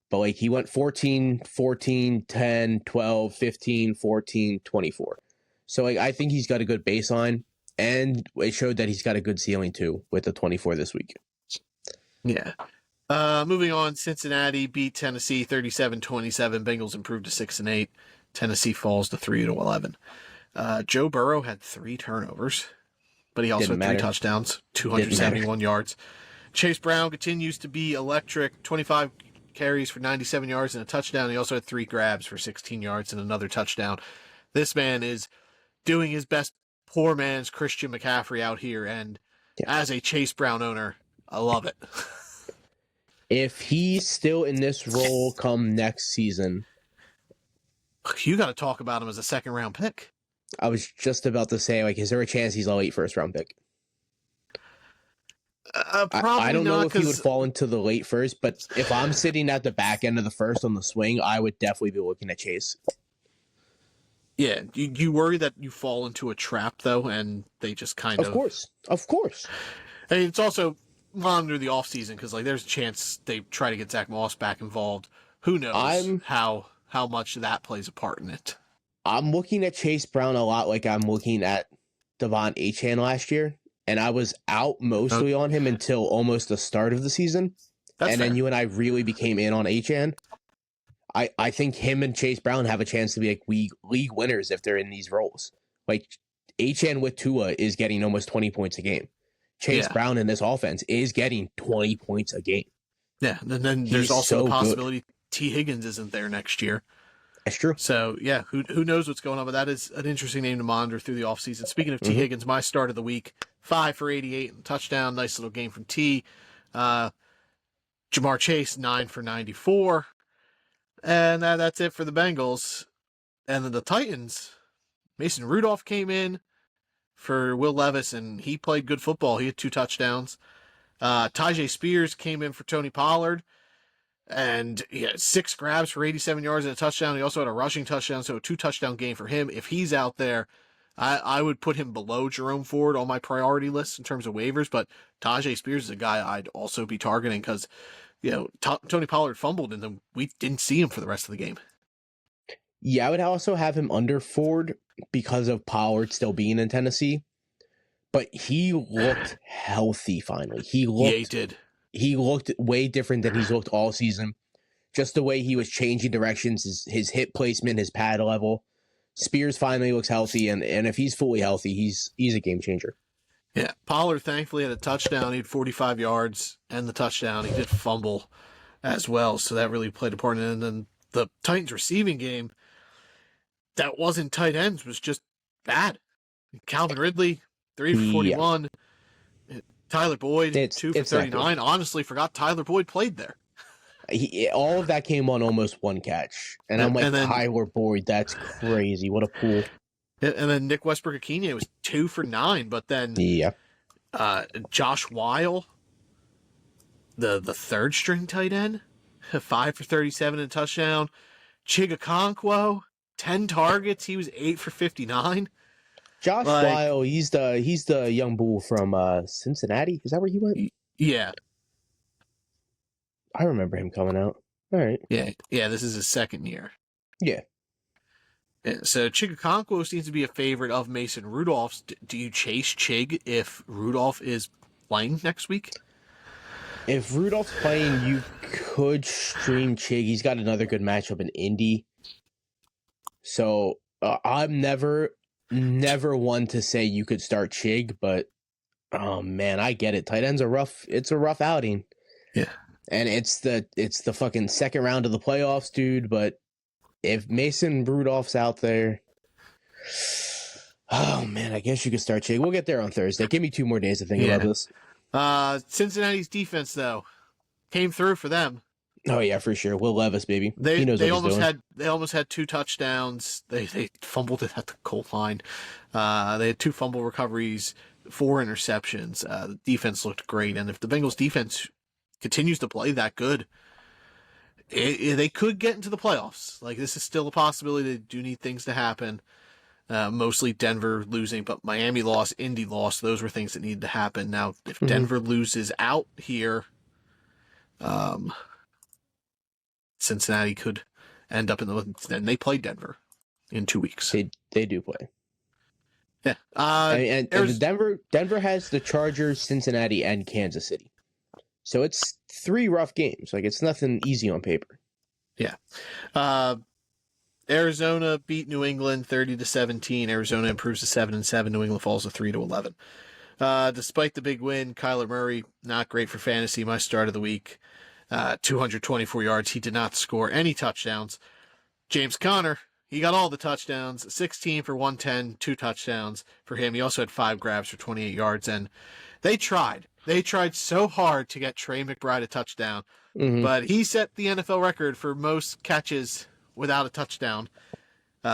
But like he went 14, 14, 10, 12, 15, 14, 24. So like I think he's got a good baseline. And it showed that he's got a good ceiling too with the 24 this week. Yeah. Moving on, Cincinnati beat Tennessee 37-27. Bengals improved to 6-8. Tennessee falls to 3-11. Joe Burrow had 3 turnovers, but he also had 3 touchdowns, 271 yards. Chase Brown continues to be electric, 25 carries for 97 yards and a touchdown. He also had 3 grabs for 16 yards and another touchdown. This man is doing his best poor man's Christian McCaffrey out here, and as a Chase Brown owner, I love it. If he's still in this role come next season, you got to talk about him as a second-round pick. I was just about to say, like, is there a chance he's a late first-round pick? Probably I don't know if he would cause... fall into the late first, but if I'm sitting at the back end of the first on the swing, I would definitely be looking at Chase. Yeah, you worry that you fall into a trap, though, and they just kind of... Of course. And it's also monitor the offseason, because like, there's a chance they try to get Zach Moss back involved. Who knows how much that plays a part in it. I'm looking at Chase Brown a lot like I'm looking at Devon Achane last year, and I was out mostly on him until almost the start of the season. That's fair. Then you and I really became in on Achane. I think him and Chase Brown have a chance to be like league winners if they're in these roles. Like Achane with Tua is getting almost 20 points a game. Chase Brown in this offense is getting 20 points a game. Yeah, and then there's also the possibility T. Higgins isn't there next year. That's true. So, yeah, who knows what's going on, but that is an interesting name to monitor through the offseason. Speaking of T. Higgins, my start of the week, 5 for 88 and touchdown. Nice little game from T. Jamar Chase, 9 for 94. And that's it for the Bengals. And then the Titans, Mason Rudolph came in for Will Levis, and he played good football. He had 2 touchdowns. Tyjae Spears came in for Tony Pollard, and he had 6 grabs for 87 yards and a touchdown. He also had a rushing touchdown, so a 2-touchdown game for him. If he's out there, I would put him below Jerome Ford on my priority list in terms of waivers, but Tyjae Spears is a guy I'd also be targeting because, Tony Pollard fumbled, and then we didn't see him for the rest of the game. Yeah, I would also have him under Ford because of Pollard still being in Tennessee. But he looked healthy finally. He did. He looked way different than he's looked all season. Just the way he was changing directions, his hip placement, his pad level. Spears finally looks healthy, and if he's fully healthy, he's a game changer. Yeah, Pollard thankfully had a touchdown. He had 45 yards and the touchdown. He did fumble as well, so that really played a part in it. And then the Titans receiving game, that wasn't tight ends, was just bad. Calvin Ridley, 3 for 41. Yeah. Tyler Boyd, 2 for 39. Honestly, forgot Tyler Boyd played there. All of that came on almost one catch. And I'm like, Tyler Boyd, that's crazy. What a pool. And then Nick Westbrook-Akine was 2 for 9, but then Josh Weil, the third string tight end, 5 for 37 and a touchdown. Chigakonkwo, 10 targets. He was 8 for 59. Josh Weil, he's the young bull from Cincinnati. Is that where he went? Yeah. I remember him coming out. All right. Yeah, this is his second year. Yeah. So Chigakonkwo seems to be a favorite of Mason Rudolph's. Do you chase Chig if Rudolph is playing next week? If Rudolph's playing, you could stream Chig. He's got another good matchup in Indy. So I'm never one to say you could start Chig, but oh man, I get it. Tight ends are rough. It's a rough outing. Yeah. And it's the fucking second round of the playoffs, dude. But if Mason Rudolph's out there, oh man, I guess you could start Chig. We'll get there on Thursday. Give me 2 more days to think about this. Cincinnati's defense, though, came through for them. Oh yeah, for sure. Will Levis, baby. They he knows they what he's almost doing. they almost had 2 touchdowns. They fumbled it at the goal line. They had 2 fumble recoveries, 4 interceptions. The defense looked great, and if the Bengals defense continues to play that good, they could get into the playoffs. Like, this is still a possibility. They do need things to happen. Mostly Denver losing, but Miami lost, Indy lost. Those were things that needed to happen. Now, if Denver loses out here, Cincinnati could end up and they play Denver in 2 weeks. They do play. Yeah. And Denver has the Chargers, Cincinnati, and Kansas City. So it's 3 rough games. Like, it's nothing easy on paper. Yeah. Arizona beat New England 30-17. Arizona improves to 7-7. New England falls to 3-11. Despite the big win, Kyler Murray, not great for fantasy. My start of the week, 224 yards. He did not score any touchdowns. James Conner, he got all the touchdowns. 16 for 110, 2 touchdowns for him. He also had 5 grabs for 28 yards. And they tried. They tried so hard to get Trey McBride a touchdown. But he set the NFL record for most catches without a touchdown.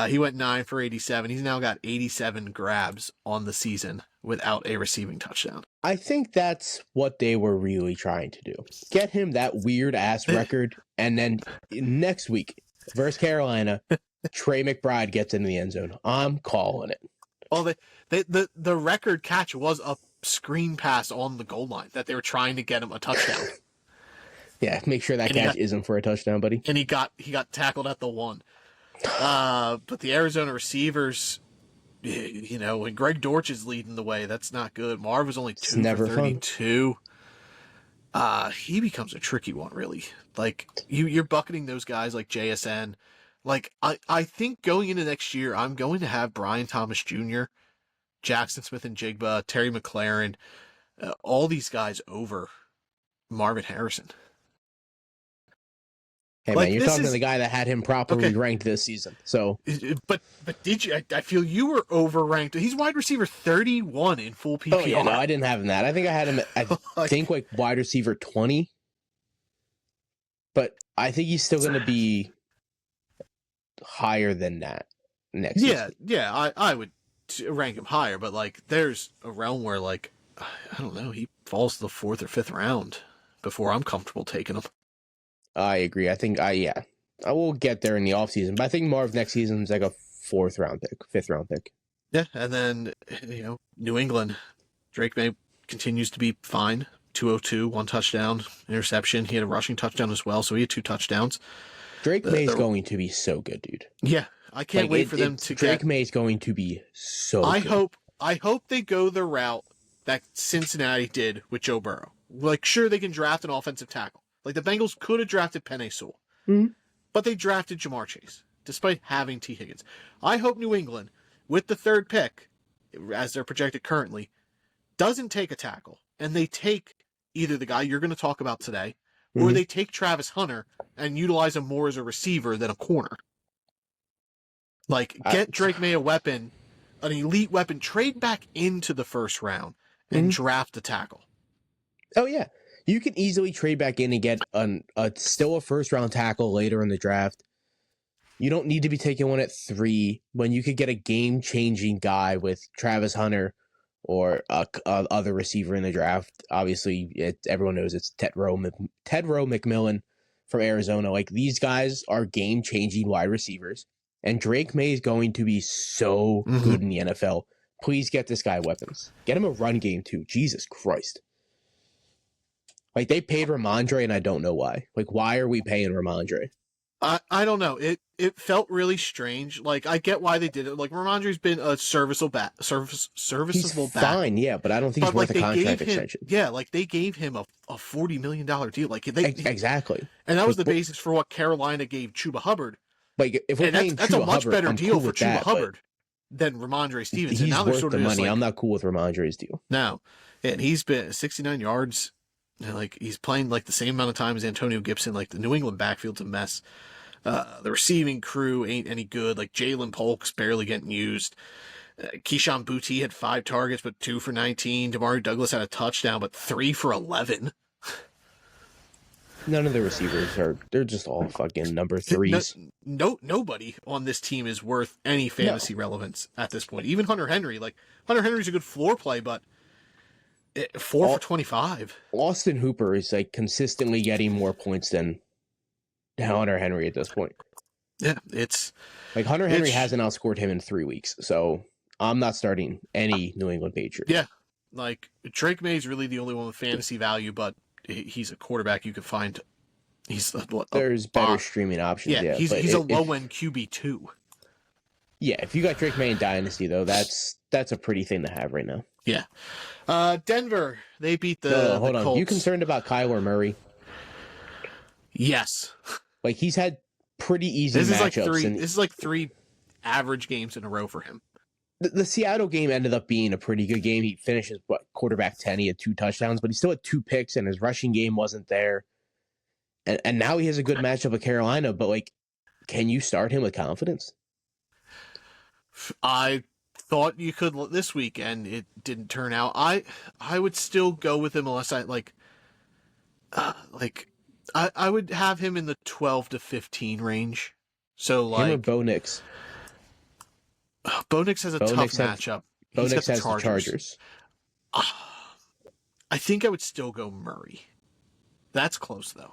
He went 9 for 87. He's now got 87 grabs on the season without a receiving touchdown. I think that's what they were really trying to do. Get him that weird-ass record, and then next week, versus Carolina, Trey McBride gets into the end zone. I'm calling it. Well, the record catch was a screen pass on the goal line that they were trying to get him a touchdown. Yeah, make sure that catch isn't for a touchdown, buddy. And he got tackled at the 1. But the Arizona receivers, when Greg Dortch is leading the way, that's not good. Marv was only 2 for 32. He becomes a tricky one, really. Like, you're bucketing those guys like JSN. Like, I think going into next year, I'm going to have Brian Thomas Jr., Jackson Smith and Jigba, Terry McLaurin, all these guys over Marvin Harrison. Hey, man, you're talking to the guy that had him properly ranked this season. So, but did you? I feel you were overranked. He's wide receiver 31 in full PPR. Oh yeah, no, I didn't have him that. I think I had him. I think like wide receiver 20. But I think he's still going to be higher than that next season. Yeah, I would rank him higher. But like, there's a realm where like, I don't know, he falls to the 4th or 5th round before I'm comfortable taking him. I agree. I think I will get there in the offseason, but I think Marv next season is like a 4th round pick, 5th round pick. Yeah, and then New England, Drake May continues to be fine. 202, 1 touchdown, interception. He had a rushing touchdown as well, so he had 2 touchdowns. Drake May is going to be so good, dude. Yeah, I can't wait for them to. Drake May is going to be so. good. I hope they go the route that Cincinnati did with Joe Burrow. Like, sure, they can draft an offensive tackle. Like, the Bengals could have drafted Penei Sewell, but they drafted Jamar Chase, despite having T. Higgins. I hope New England, with the 3rd pick, as they're projected currently, doesn't take a tackle, and they take either the guy you're going to talk about today, or they take Travis Hunter and utilize him more as a receiver than a corner. Like, get Drake May a weapon, an elite weapon, trade back into the 1st round, and draft a tackle. Oh, yeah. You can easily trade back in and get still a 1st round tackle later in the draft. You don't need to be taking one at 3 when you could get a game changing guy with Travis Hunter or a other receiver in the draft. Obviously, everyone knows it's Tedrow McMillan from Arizona. Like, these guys are game changing wide receivers, and Drake May is going to be so good in the NFL. Please get this guy weapons. Get him a run game too. Jesus Christ. Like, they paid Ramondre, and I don't know why. Like, why are we paying Ramondre? I don't know. It felt really strange. Like, I get why they did it. Like, Ramondre's been a serviceable back. He's fine, yeah, but I don't think he's worth a contract extension. Yeah, like, they gave him a $40 million deal. Like, exactly. And that was the basis for what Carolina gave Chuba Hubbard. Like, if we're paying that's Chuba a much Hubbard, better I'm deal cool for Chuba Hubbard than Ramondre Stevenson. He's now worth the money. I'm not cool with Ramondre's deal. No. And he's been 69 yards. Like, he's playing like the same amount of time as Antonio Gibson. Like, the New England backfield's a mess. The receiving crew ain't any good. Like, Jalen Polk's barely getting used. Keyshawn Boutte had 5 targets, but 2 for 19. Demario Douglas had a touchdown, but 3 for 11. None of the receivers they're just all fucking number 3s. Nobody on this team is worth any fantasy relevance at this point. Even Hunter Henry. Like, Hunter Henry's a good floor play, but 4 for 25. Austin Hooper is like consistently getting more points than Hunter Henry at this point. Yeah, it's like Hunter Henry hasn't outscored him in 3 weeks, so I'm not starting any New England Patriots. Yeah, like Drake May is really the only one with fantasy value, but he's a quarterback you could find. There's better streaming options. Yeah, he's a low end QB2. Yeah, if you got Drake May in Dynasty though, that's a pretty thing to have right now. Yeah. Denver, they beat the hold on. Colts. You concerned about Kyler Murray? Yes. Like, he's had pretty easy matchups. This is like 3 average games in a row for him. The Seattle game ended up being a pretty good game. He finishes quarterback 10. He had 2 touchdowns, but he still had 2 picks, and his rushing game wasn't there. And now he has a good matchup with Carolina, but like, can you start him with confidence? I thought you could this week, and it didn't turn out. I would still go with him unless I I would have him in the 12 to 15 range. So like him or Bo Nix. Bo Nix has a tough matchup. Bo Nix has the Chargers. I think I would still go Murray. That's close though.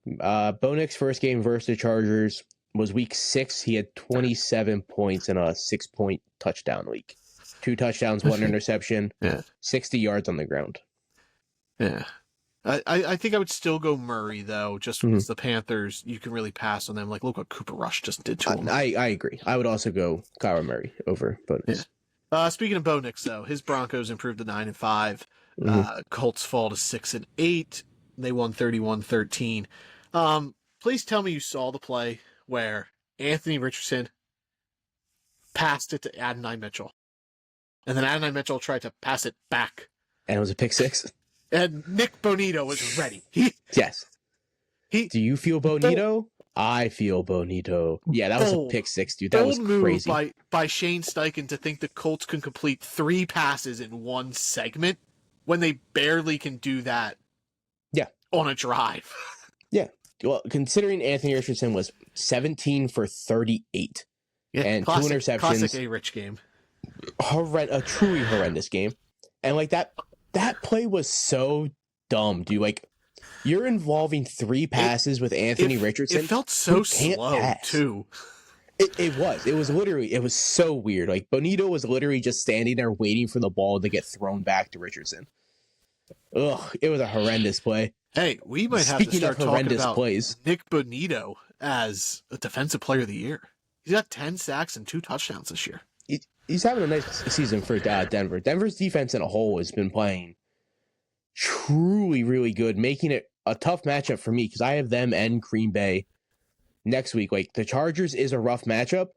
Bo Nix first game versus the Chargers was week 6. He had 27 points in a 6-point touchdown week. 2 touchdowns, 1 interception, 60 yards on the ground. Yeah. I think I would still go Murray, though, just because the Panthers, you can really pass on them. Like, look what Cooper Rush just did to him. I agree. I would also go Kyler Murray over Bo Nix. Yeah. Speaking of Bo Nix, though, his Broncos improved to 9-5. Colts fall to 6-8. They won 31-13. Please tell me you saw the play where Anthony Richardson passed it to Adonai Mitchell. And then Adonai Mitchell tried to pass it back. And it was a pick 6? And Nick Bonito was ready. Yes. Do you feel Bonito? I feel Bonito. Yeah, that was a pick 6, dude. That was crazy. Move by Shane Steichen to think the Colts can complete 3 passes in one segment when they barely can do that. Yeah. On a drive. Yeah. Well, considering Anthony Richardson was 17 for 38 and 2 interceptions. Classic A-Rich game. A truly horrendous game. And like that play was so dumb, dude. Like, you're involving 3 passes with Anthony Richardson. It felt so slow, too. It was so weird. Like, Bonito was literally just standing there waiting for the ball to get thrown back to Richardson. Ugh, it was a horrendous play. Hey, we might have to start talking about plays. Nick Bonito as a defensive player of the year. He's got 10 sacks and 2 touchdowns this year. He's having a nice season for Denver. Denver's defense in a whole has been playing truly, really good, making it a tough matchup for me because I have them and Green Bay next week. Like, the Chargers is a rough matchup,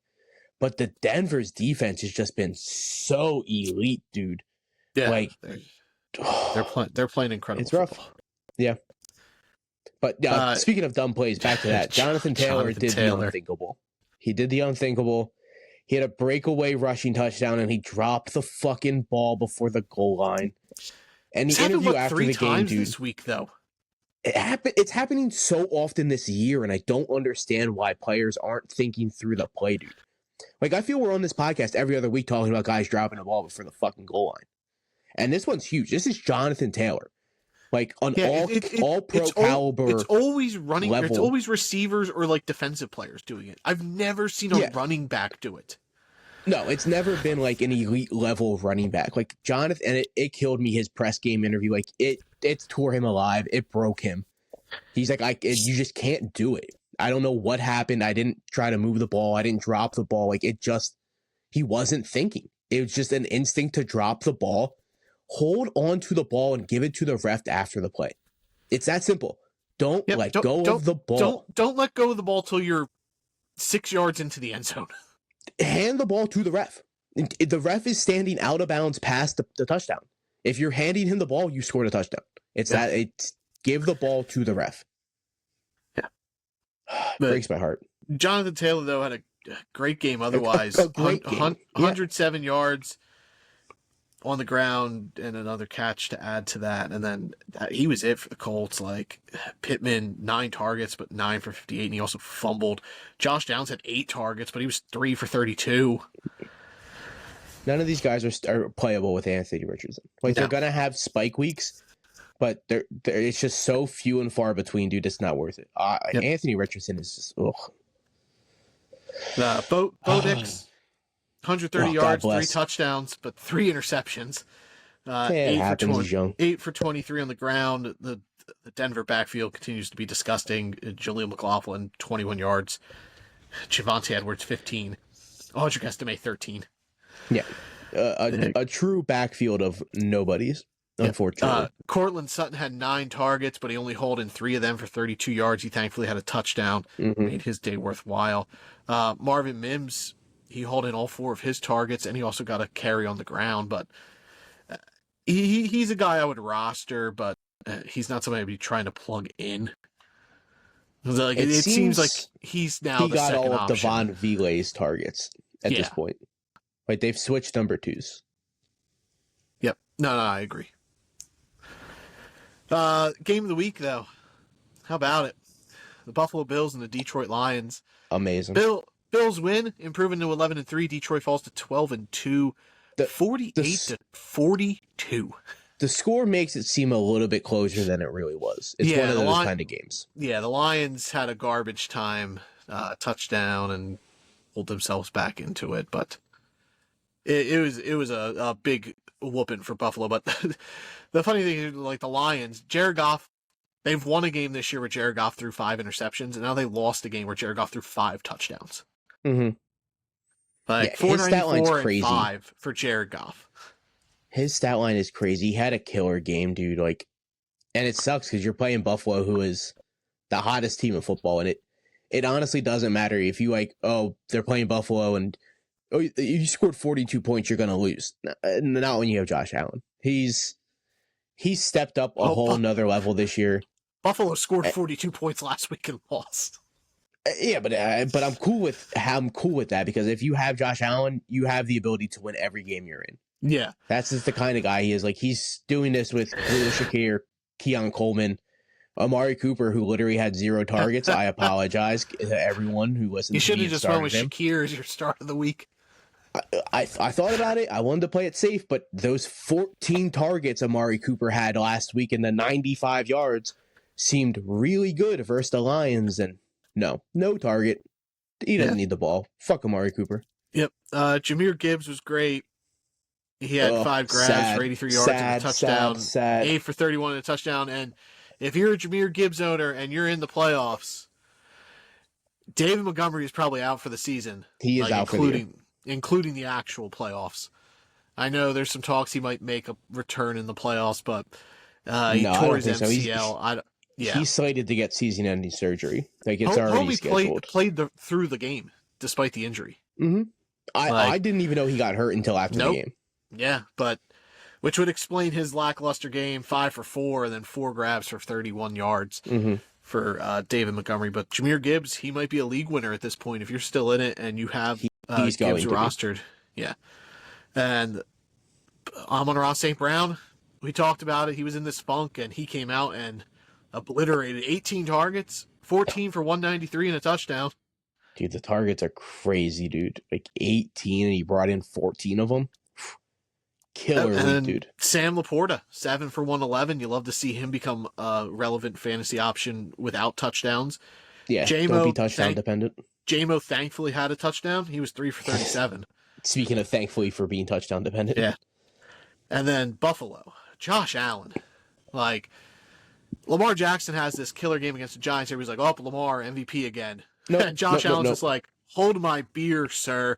but the Denver's defense has just been so elite, dude. Yeah, like they're playing incredible. It's rough. Football. Yeah. But speaking of dumb plays, back to that. Jonathan Taylor did the unthinkable. He did the unthinkable. He had a breakaway rushing touchdown, and he dropped the fucking ball before the goal line. And the interview after the game, dude. This week, though. It's happening so often this year, and I don't understand why players aren't thinking through the play, dude. Like, I feel we're on this podcast every other week talking about guys dropping the ball before the fucking goal line. And this one's huge. This is Jonathan Taylor. Like, on all pro caliber. It's always running. Level. It's always receivers or like defensive players doing it. I've never seen a running back do it. No, it's never been like an elite level of running back. Like Jonathan, and it killed me, his press game interview. Like it tore him alive. It broke him. He's like, you just can't do it. I don't know what happened. I didn't try to move the ball. I didn't drop the ball. Like he wasn't thinking. It was just an instinct to drop the ball, hold on to the ball, and give it to the ref after the play. It's that simple. Don't let go of the ball. Don't let go of the ball till you're 6 yards into the end zone. Hand the ball to the ref. The ref is standing out of bounds past the touchdown. If you're handing him the ball, you scored a touchdown. It's give the ball to the ref. Yeah. Breaks my heart. Jonathan Taylor, though, had a great game otherwise. A great game. 107 yards on the ground and another catch to add to that. And then he was it for the Colts. Like Pittman, 9 targets, but 9 for 58. And he also fumbled. Josh Downs had 8 targets, but he was 3 for 32. None of these guys are playable with Anthony Richardson. Like they're going to have spike weeks, but it's just so few and far between, dude. It's not worth it. Anthony Richardson is just, Bo Nix, 130 yards, 3 touchdowns, but 3 interceptions. 8 for 23 on the ground. The Denver backfield continues to be disgusting. Jaleel McLaughlin, 21 yards. Javante Edwards, 15. Audric Estime, 13. Yeah. A true backfield of nobodies, unfortunately. Cortland Sutton had 9 targets, but he only hauled in 3 of them for 32 yards. He thankfully had a touchdown, made his day worthwhile. Marvin Mims, he hauled in all 4 of his targets, and he also got a carry on the ground. But he's a guy I would roster, but he's not somebody I'd be trying to plug in. Like, it seems like he's now the second option. He got all of Devon Villay's targets at this point. Like, they've switched number 2s. Yep. No, I agree. Game of the week, though. How about it? The Buffalo Bills and the Detroit Lions. Amazing. Bills win, improving to 11-3. Detroit falls to 12-2. 48-42. The score makes it seem a little bit closer than it really was. It's one of those kind of games. Yeah, the Lions had a garbage time touchdown and pulled themselves back into it, but it was a big whooping for Buffalo. But the funny thing is, like the Lions, Jared Goff, they've won a game this year where Jared Goff threw 5 interceptions, and now they lost a game where Jared Goff threw 5 touchdowns. Mm-hmm. Like 494 and 5 for Jared Goff. His stat line is crazy. He had a killer game, dude. Like, and it sucks because you're playing Buffalo, who is the hottest team in football, and it honestly doesn't matter if you they're playing Buffalo and you scored 42 points, you're gonna lose. Not when you have Josh Allen. He's stepped up a whole nother level this year. Buffalo scored 42 points last week and lost. Yeah, but I'm cool with that because if you have Josh Allen, you have the ability to win every game you're in. Yeah, that's just the kind of guy he is. Like, he's doing this with Khalil Shakir, Keon Coleman, Amari Cooper, who literally had 0 targets. I apologize to everyone who listened. You should have just went with Shakir as your start of the week. I thought about it. I wanted to play it safe, but those 14 targets Amari Cooper had last week and the 95 yards seemed really good versus the Lions. And no target. He doesn't need the ball. Fuck Amari Cooper. Yep. Jahmyr Gibbs was great. He had 5 grabs for 83 yards and a touchdown. 8 for 31 and a touchdown. And if you're a Jahmyr Gibbs owner and you're in the playoffs, David Montgomery is probably out for the season. He is out including the actual playoffs. I know there's some talks he might make a return in the playoffs, but he tore his MCL. He's slated to get season-ending surgery. Like, it's already scheduled. Played through the game despite the injury. Mm-hmm. I didn't even know he got hurt until after the game. Yeah, but which would explain his lackluster game, 5 for 4, and then 4 grabs for 31 yards for David Montgomery. But Jahmyr Gibbs, he might be a league winner at this point if you're still in it and you have Gibbs rostered. Yeah. And Amon-Ra St. Brown, we talked about it. He was in this funk, and he came out and obliterated 18 targets, 14 for 193 and a touchdown. Dude, the targets are crazy, dude. Like 18, and he brought in 14 of them. Killer week, dude. Sam Laporta, 7 for 111. You love to see him become a relevant fantasy option without touchdowns. Yeah, don't be touchdown dependent. J-Mo thankfully had a touchdown. He was 3 for 37. Speaking of thankfully for being touchdown dependent. Yeah. And then Buffalo, Josh Allen. Like, Lamar Jackson has this killer game against the Giants. Everybody's like, oh, Lamar, MVP again. Nope, And Josh Allen's just like, hold my beer, sir.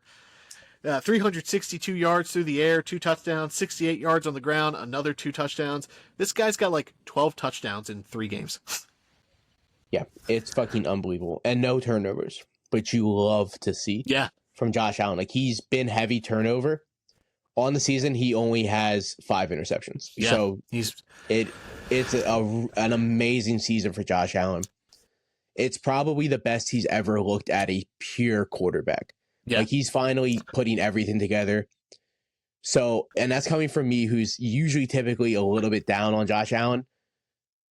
362 yards through the air, 2 touchdowns, 68 yards on the ground, another 2 touchdowns. This guy's got like 12 touchdowns in 3 games. Yeah, it's fucking unbelievable. And no turnovers, which you love to see. Yeah. From Josh Allen. Like, he's been heavy turnover. On the season, he only has 5 interceptions. Yeah, so it's an amazing season for Josh Allen. It's probably the best he's ever looked at a pure quarterback. Yeah. Like, he's finally putting everything together. So, and that's coming from me, who's usually typically a little bit down on Josh Allen.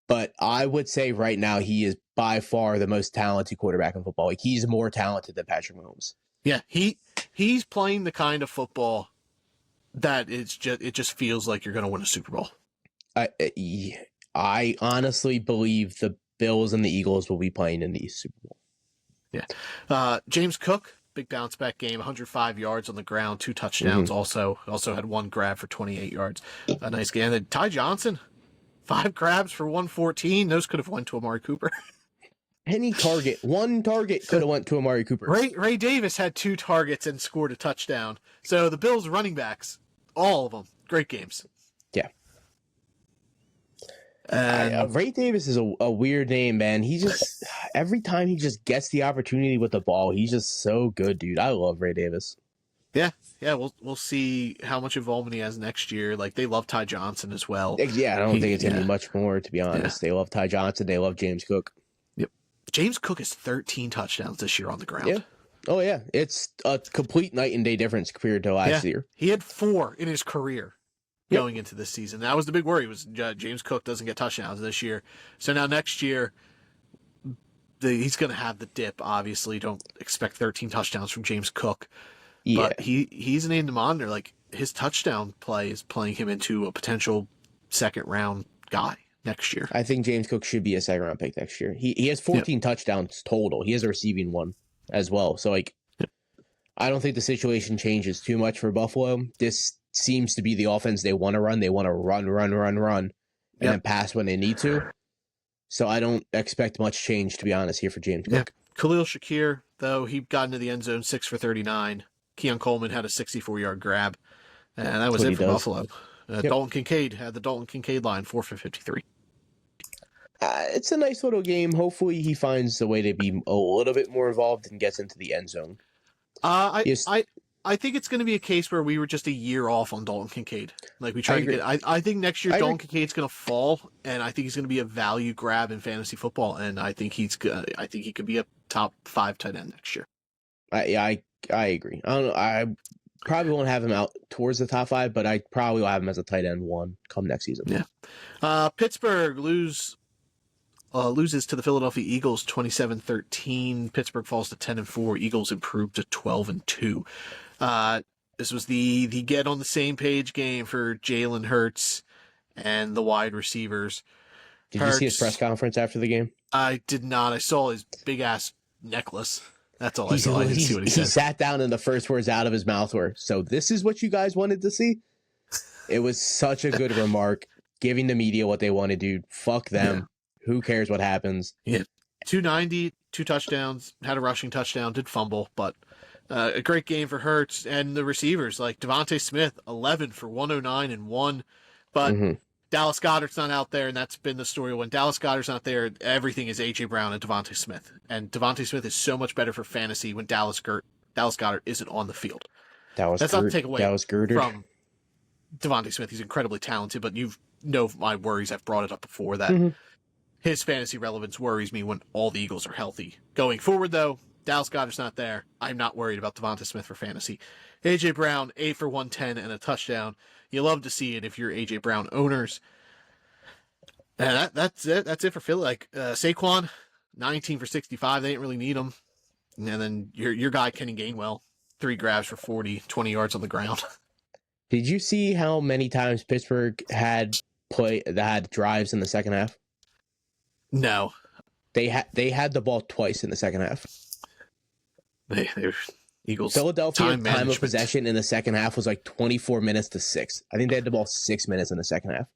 But I would say right now he is by far the most talented quarterback in football. Like, he's more talented than Patrick Mahomes. Yeah, he's playing the kind of football that it just feels like you're going to win a Super Bowl. I honestly believe the Bills and the Eagles will be playing in the Super Bowl. Yeah. James Cook, big bounce back game, 105 yards on the ground, 2 touchdowns. Mm-hmm. Also had 1 grab for 28 yards. A nice game. And then Ty Johnson, 5 grabs for 114. Those could have went to Amari Cooper. One target could have went to Amari Cooper. Ray Davis had 2 targets and scored a touchdown. So the Bills running backs, all of them, great games. Yeah. Ray Davis is a weird name, man. He just, every time he just gets the opportunity with the ball, he's just so good, dude. I love Ray Davis. Yeah, we'll see how much involvement he has next year. Like, they love Ty Johnson as well. Yeah, I don't think it's going to be much more, to be honest. Yeah. They love Ty Johnson. They love James Cook. Yep. James Cook has 13 touchdowns this year on the ground. Yeah. Oh, yeah. It's a complete night and day difference compared to last year. He had 4 in his career going into this season. That was the big worry, was James Cook doesn't get touchdowns this year. So now next year, he's going to have the dip, obviously. Don't expect 13 touchdowns from James Cook. Yeah. But he's a name to monitor. Like, his touchdown play is playing him into a potential second-round guy next year. I think James Cook should be a second-round pick next year. He has 14 touchdowns total. He has a receiving one as well. So, like, I don't think the situation changes too much for Buffalo. This seems to be the offense they want to run. They want to run, and then pass when they need to. So I don't expect much change, to be honest, here for James Cook. Khalil Shakir, though, he got into the end zone 6 for 39. Keon Coleman had a 64-yard grab. And that was it for Buffalo. Dalton Kincaid had the Dalton Kincaid line, 4 for 53. It's a nice little game. Hopefully he finds a way to be a little bit more involved and gets into the end zone. I think it's going to be a case where we were just a year off on Dalton Kincaid. Like, we tried to get. I think next year Dalton Kincaid's going to fall, and I think he's going to be a value grab in fantasy football, and I think he could be a top 5 tight end next year. I agree. I don't know. I probably won't have him out towards the top 5, but I probably will have him as a tight end 1 come next season. Yeah. Pittsburgh loses to the Philadelphia Eagles 27-13. Pittsburgh falls to 10-4. Eagles improve to 12-2. This was the get on the same page game for Jalen Hurts and the wide receivers. Did you see his press conference after the game? I did not. I saw his big ass necklace. That's all I saw. I didn't see what he said. He sat down and the first words out of his mouth were, "So this is what you guys wanted to see?" It was such a good remark, giving the media what they wanted, dude. Fuck them. Yeah. Who cares what happens? Yeah. 290, 2 touchdowns, had a rushing touchdown, did fumble, but a great game for Hurts and the receivers like Devontae Smith, 11 for 109 and 1. But Dallas Goedert's not out there, and that's been the story. When Dallas Goedert's not there, everything is A.J. Brown and Devontae Smith. And Devontae Smith is so much better for fantasy when Dallas Goedert isn't on the field. That's not to take away from Devontae Smith. He's incredibly talented, but you know my worries. I've brought it up before that his fantasy relevance worries me when all the Eagles are healthy. Going forward, though, Dallas Goedert's not there. I'm not worried about Devontae Smith for fantasy. A.J. Brown, 8 for 110 and a touchdown. You love to see it if you're A.J. Brown owners. And that's it. That's it for Philly. Like Saquon, 19 for 65. They didn't really need him. And then your guy, Kenny Gainwell, 3 grabs for 40, 20 yards on the ground. Did you see how many times Pittsburgh had drives in the second half? No. They had the ball twice in the second half. Eagles Philadelphia time of management. possession in the second half was like 24 minutes to 6. I think they had the ball 6 minutes in the second half.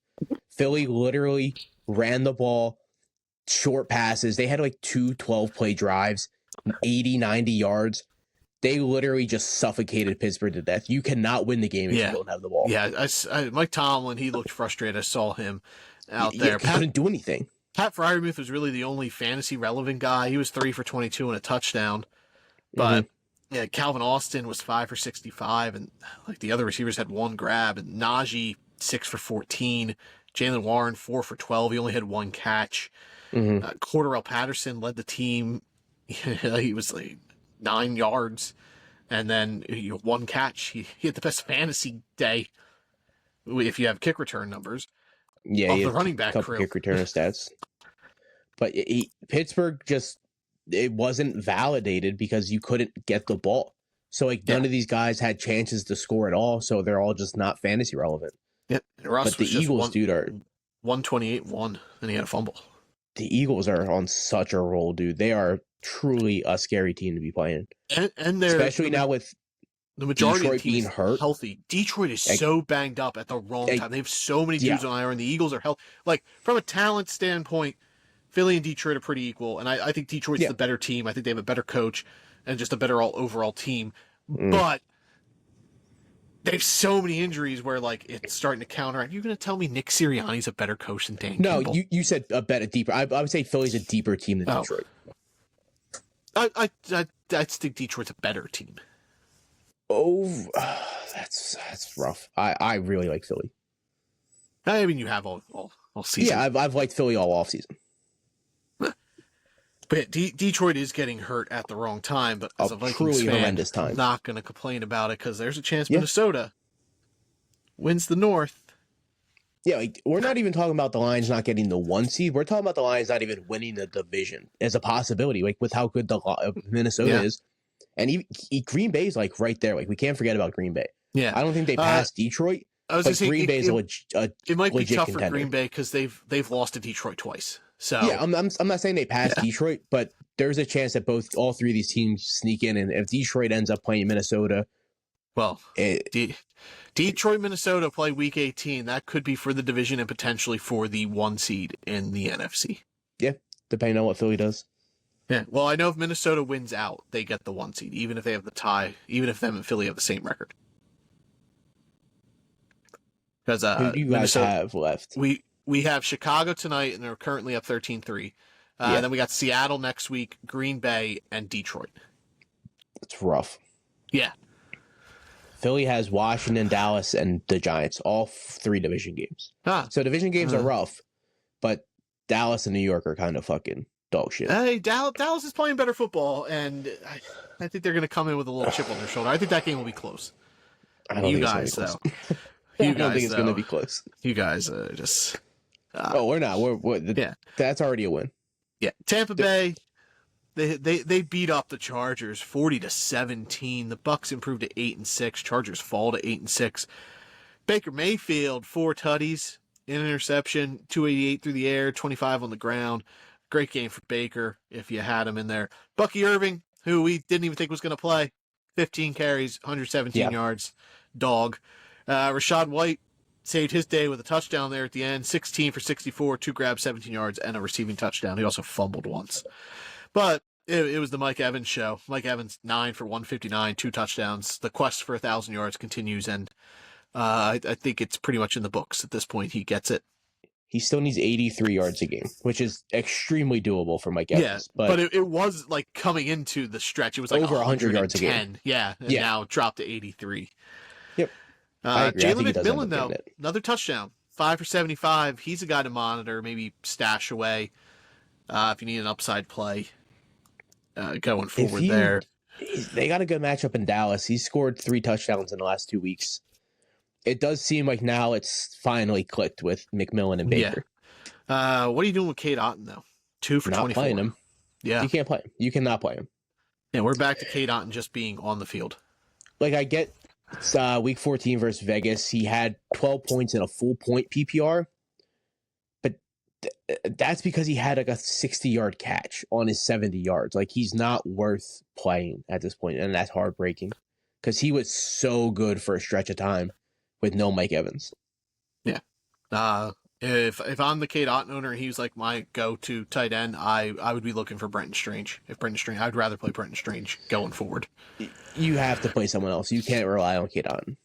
Philly literally ran the ball, short passes. They had like 2 12-play drives, 80, 90 yards. They literally just suffocated Pittsburgh to death. You cannot win the game if you don't have the ball. Yeah, Mike Tomlin, he looked frustrated. I saw him out there. He couldn't do anything. Pat Freiermuth was really the only fantasy relevant guy. He was 3 for 22 and a touchdown. But yeah, Calvin Austin was 5 for 65, and like the other receivers had 1 grab. And Najee 6 for 14. Jalen Warren 4 for 12. He only had 1 catch. Cordarrelle Patterson led the team. He was like 9 yards, and then 1 catch. He had the best fantasy day if you have kick return numbers. Yeah, of the running back crew. Kick return stats. But Pittsburgh just, it wasn't validated because you couldn't get the ball. So like none of these guys had chances to score at all. So they're all just not fantasy relevant. Yeah, but the Eagles, are 128-1, and he had a fumble. The Eagles are on such a roll, dude. They are truly a scary team to be playing, and they're especially now with the majority Detroit of teams being hurt. Healthy. Detroit is so banged up at the wrong time. They have so many dudes on IR, and the Eagles are healthy. Like from a talent standpoint, Philly and Detroit are pretty equal, and I think Detroit's the better team. I think they have a better coach and just a better overall team. But they have so many injuries where like it's starting to counteract. You're going to tell me Nick Sirianni's a better coach than Dan Campbell? No, you said a better, deeper. I would say Philly's a deeper team than Detroit. I think Detroit's a better team. Oh, that's rough. I really like Philly. I mean, you have all season. Yeah, I've liked Philly all off season. But Detroit is getting hurt at the wrong time. But as a Vikings fan, horrendous time. I'm not going to complain about it because there's a chance Minnesota wins the North. Yeah, like, we're not even talking about the Lions not getting the 1 seed. We're talking about the Lions not even winning the division as a possibility, like with how good the Minnesota is. And even Green Bay's like right there. Like we can't forget about Green Bay. Yeah, I don't think they passed Detroit. I was saying Green Bay's it might be tough contender for Green Bay because they've lost to Detroit twice. So yeah, I'm not saying they passed Detroit, but there's a chance that all 3 of these teams sneak in, and if Detroit ends up playing Minnesota, well, Detroit, Minnesota play Week 18. That could be for the division and potentially for the 1 seed in the NFC. Yeah, depending on what Philly does. Yeah, well, I know if Minnesota wins out, they get the 1 seed, even if they have the tie, even if them and Philly have the same record. Because who do you guys have left? We have Chicago tonight, and they're currently up 13-3. Then we got Seattle next week, Green Bay, and Detroit. It's rough. Yeah. Philly has Washington, Dallas, and the Giants, all 3 division games. So division games are rough, but Dallas and New York are kind of fucking dog shit. Hey, Dallas is playing better football, and I think they're going to come in with a little chip on their shoulder. I think that game will be close. I don't think it's going to be close. I don't think it's going to be close. You guys just... we're not. That's already a win. Yeah, Tampa Bay, they beat up the Chargers 40-17. The Bucks improved to 8-6. Chargers fall to 8-6. Baker Mayfield 4 tutties, an interception, 288 through the air, 25 on the ground. Great game for Baker if you had him in there. Bucky Irving, who we didn't even think was going to play, 15 carries, 117 yards, dog. Rashad White saved his day with a touchdown there at the end, 16 for 64, 2 grabs, 17 yards, and a receiving touchdown. He also fumbled once. But it was the Mike Evans show. Mike Evans, 9 for 159, 2 touchdowns. The quest for 1,000 yards continues, and I think it's pretty much in the books at this point. He gets it. He still needs 83 yards a game, which is extremely doable for Mike Evans. Yeah, but it was like coming into the stretch. It was like over 100 yards a game. Yeah, and now dropped to 83. Yep. Jalen McMillan, though, another touchdown, 5 for 75. He's a guy to monitor, maybe stash away if you need an upside play going forward there. They got a good matchup in Dallas. He scored 3 touchdowns in the last 2 weeks. It does seem like now it's finally clicked with McMillan and Baker. Yeah. What are you doing with Cade Otton, though? 2 for 24. Not playing him. Yeah. You can't play him. You cannot play him. Yeah, we're back to Cade Otton just being on the field. Like, I get week 14 versus Vegas. He had 12 points in a full point PPR. But That's because he had like a 60-yard catch on his 70 yards. Like, he's not worth playing at this point, and that's heartbreaking because he was so good for a stretch of time with no Mike Evans. Yeah. If I'm the Cade Otton owner and he was like my go-to tight end, I would be looking for Brenton Strange. I'd rather play Brenton Strange going forward. You have to play someone else. You can't rely on Cade Otton.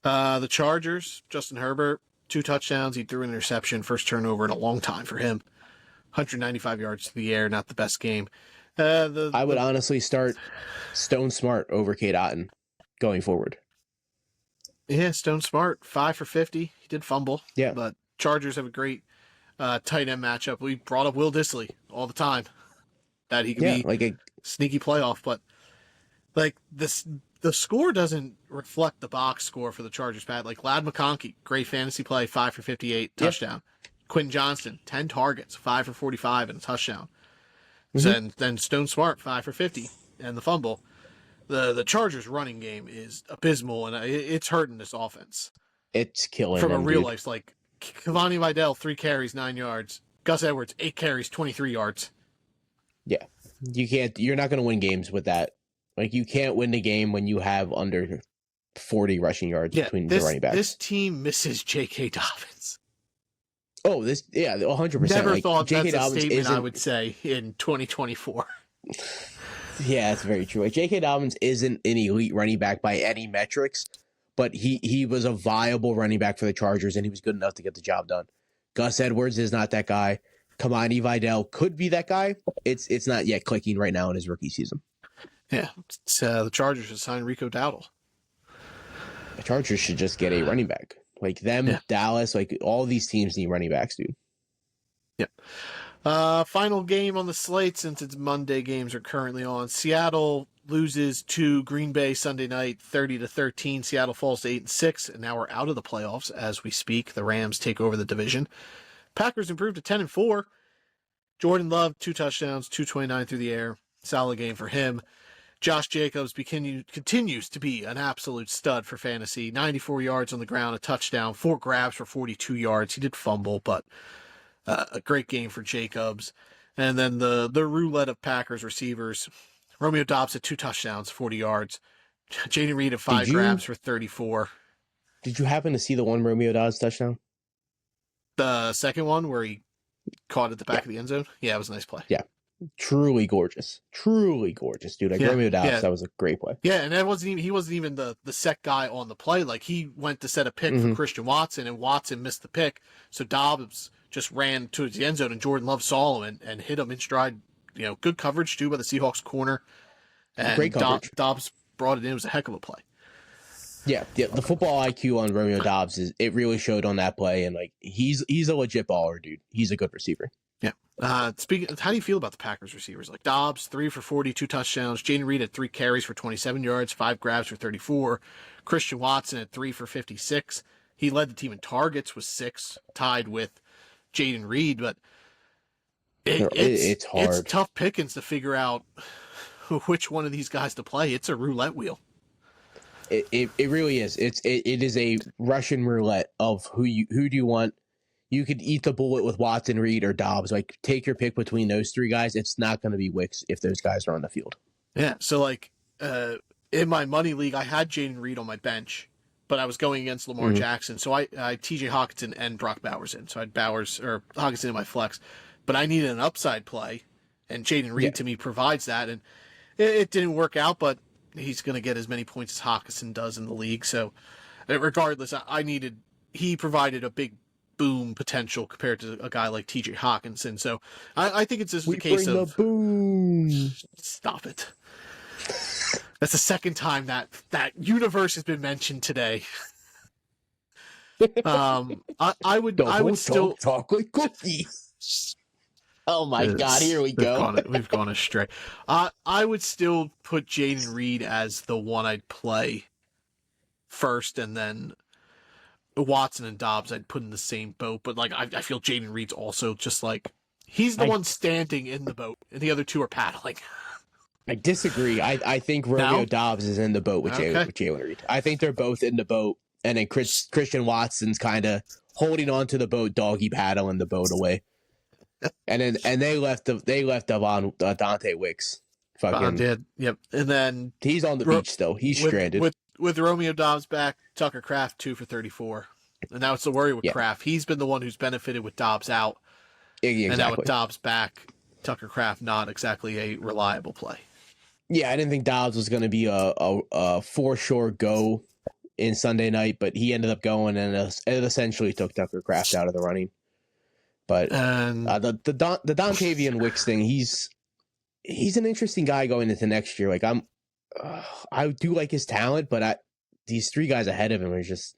The Chargers, Justin Herbert, 2 touchdowns. He threw an interception, first turnover in a long time for him. 195 yards to the air, not the best game. I would honestly start Stone Smart over Cade Otton going forward. Yeah, Stone Smart, 5 for 50. He did fumble. Yeah. But Chargers have a great tight end matchup. We brought up Will Dissly all the time. That he could be like a sneaky playoff, but like the score doesn't reflect the box score for the Chargers, Pat. Like Lad McConkey, great fantasy play, 5 for 58, touchdown. Quentin Johnston, 10 targets, 5 for 45 and a touchdown. Then Stone Smart, 5 for 50 and the fumble. The Chargers running game is abysmal, and it's hurting this offense. It's killing from them, a real dude. life. Like Cavani Vidal, 3 carries, 9 yards. Gus Edwards, 8 carries, 23 yards. Yeah, you're not going to win games with that. Like, you can't win the game when you have under 40 rushing yards between the running backs. This team misses J.K. Dobbins. Oh, 100%. Never like, thought J.K. that's a Dobbins statement I would say in 2024. Yeah, that's very true. Like, J.K. Dobbins isn't an elite running back by any metrics, but he was a viable running back for the Chargers, and he was good enough to get the job done. Gus Edwards is not that guy. Kamani Vidal could be that guy. It's not yet clicking right now in his rookie season. Yeah, the Chargers should sign Rico Dowdle. The Chargers should just get a running back. Like them, Dallas, like all these teams need running backs, dude. Yeah. Final game on the slate, since it's Monday games are currently on. Seattle loses to Green Bay Sunday night, 30-13. Seattle falls to 8-6, and now we're out of the playoffs as we speak. The Rams take over the division. Packers improved to 10-4. Jordan Love, 2 touchdowns, 229 through the air. Solid game for him. Josh Jacobs continues to be an absolute stud for fantasy. 94 yards on the ground, a touchdown, 4 grabs for 42 yards. He did fumble, but a great game for Jacobs. And then the roulette of Packers receivers. Romeo Doubs had 2 touchdowns, 40 yards. Jaden Reed had 5 grabs for 34. Did you happen to see the one Romeo Doubs touchdown? The second one where he caught at the back of the end zone? Yeah, it was a nice play. Yeah. Truly gorgeous, dude. Like Romeo Doubs, that was a great play. Yeah, and he wasn't even the set guy on the play. Like, he went to set a pick for Christian Watson, and Watson missed the pick. So Dobbs just ran to the end zone, and Jordan Love saw him and hit him in stride. You know, good coverage too by the Seahawks corner. And great coverage. Dobbs brought it in. It was a heck of a play. Yeah. The football IQ on Romeo Doubs it really showed on that play, and like he's a legit baller, dude. He's a good receiver. Yeah. Speaking, how do you feel about the Packers receivers? Like Dobbs, 3 for 40, 2 touchdowns. Jaden Reed had 3 carries for 27 yards, 5 grabs for 34. Christian Watson had 3 for 56. He led the team in targets with 6, tied with Jaden Reed. But it's hard. It's tough pickings to figure out which one of these guys to play. It's a roulette wheel. It really is. It is a Russian roulette of who do you want. You could eat the bullet with Watson, Reed, or Dobbs. Like, take your pick between those 3 guys. It's not going to be Wicks if those guys are on the field. Yeah, so, like, in my money league, I had Jaden Reed on my bench, but I was going against Lamar Jackson. So I TJ Hawkinson and Brock Bowers in. So I had Hawkinson in my flex. But I needed an upside play, and Jaden Reed, to me, provides that. And it didn't work out, but he's going to get as many points as Hawkinson does in the league. So, regardless, he provided a big boom potential compared to a guy like TJ Hawkinson. So I think it's just a case of the boom. Stop it. That's the second time that universe has been mentioned today. I would still talk like cookies. Oh my God! Here we go. We've gone astray. I would still put Jaden Reed as the one I'd play first, and then Watson and Dobbs I'd put in the same boat. But like I feel Jaden Reed's also just like he's the one standing in the boat, and the other 2 are paddling. I disagree. I think Romeo Dobbs is in the boat with Jalen Reed. I think they're both in the boat, and then Christian Watson's kind of holding onto the boat, doggy paddling the boat away. And they left Dante Wicks. Fucking did. Yep. And then he's on the beach still. He's stranded. With Romeo Dobbs back, Tucker Kraft 2 for 34. And now it's the worry with Kraft. He's been the one who's benefited with Dobbs out. Exactly. And now with Dobbs back, Tucker Kraft not exactly a reliable play. Yeah, I didn't think Dobbs was going to be a for sure go in Sunday night, but he ended up going, and it essentially took Tucker Kraft out of the running. But the Dontavian Wicks thing, he's an interesting guy going into next year. Like I do like his talent, but these three guys ahead of him are just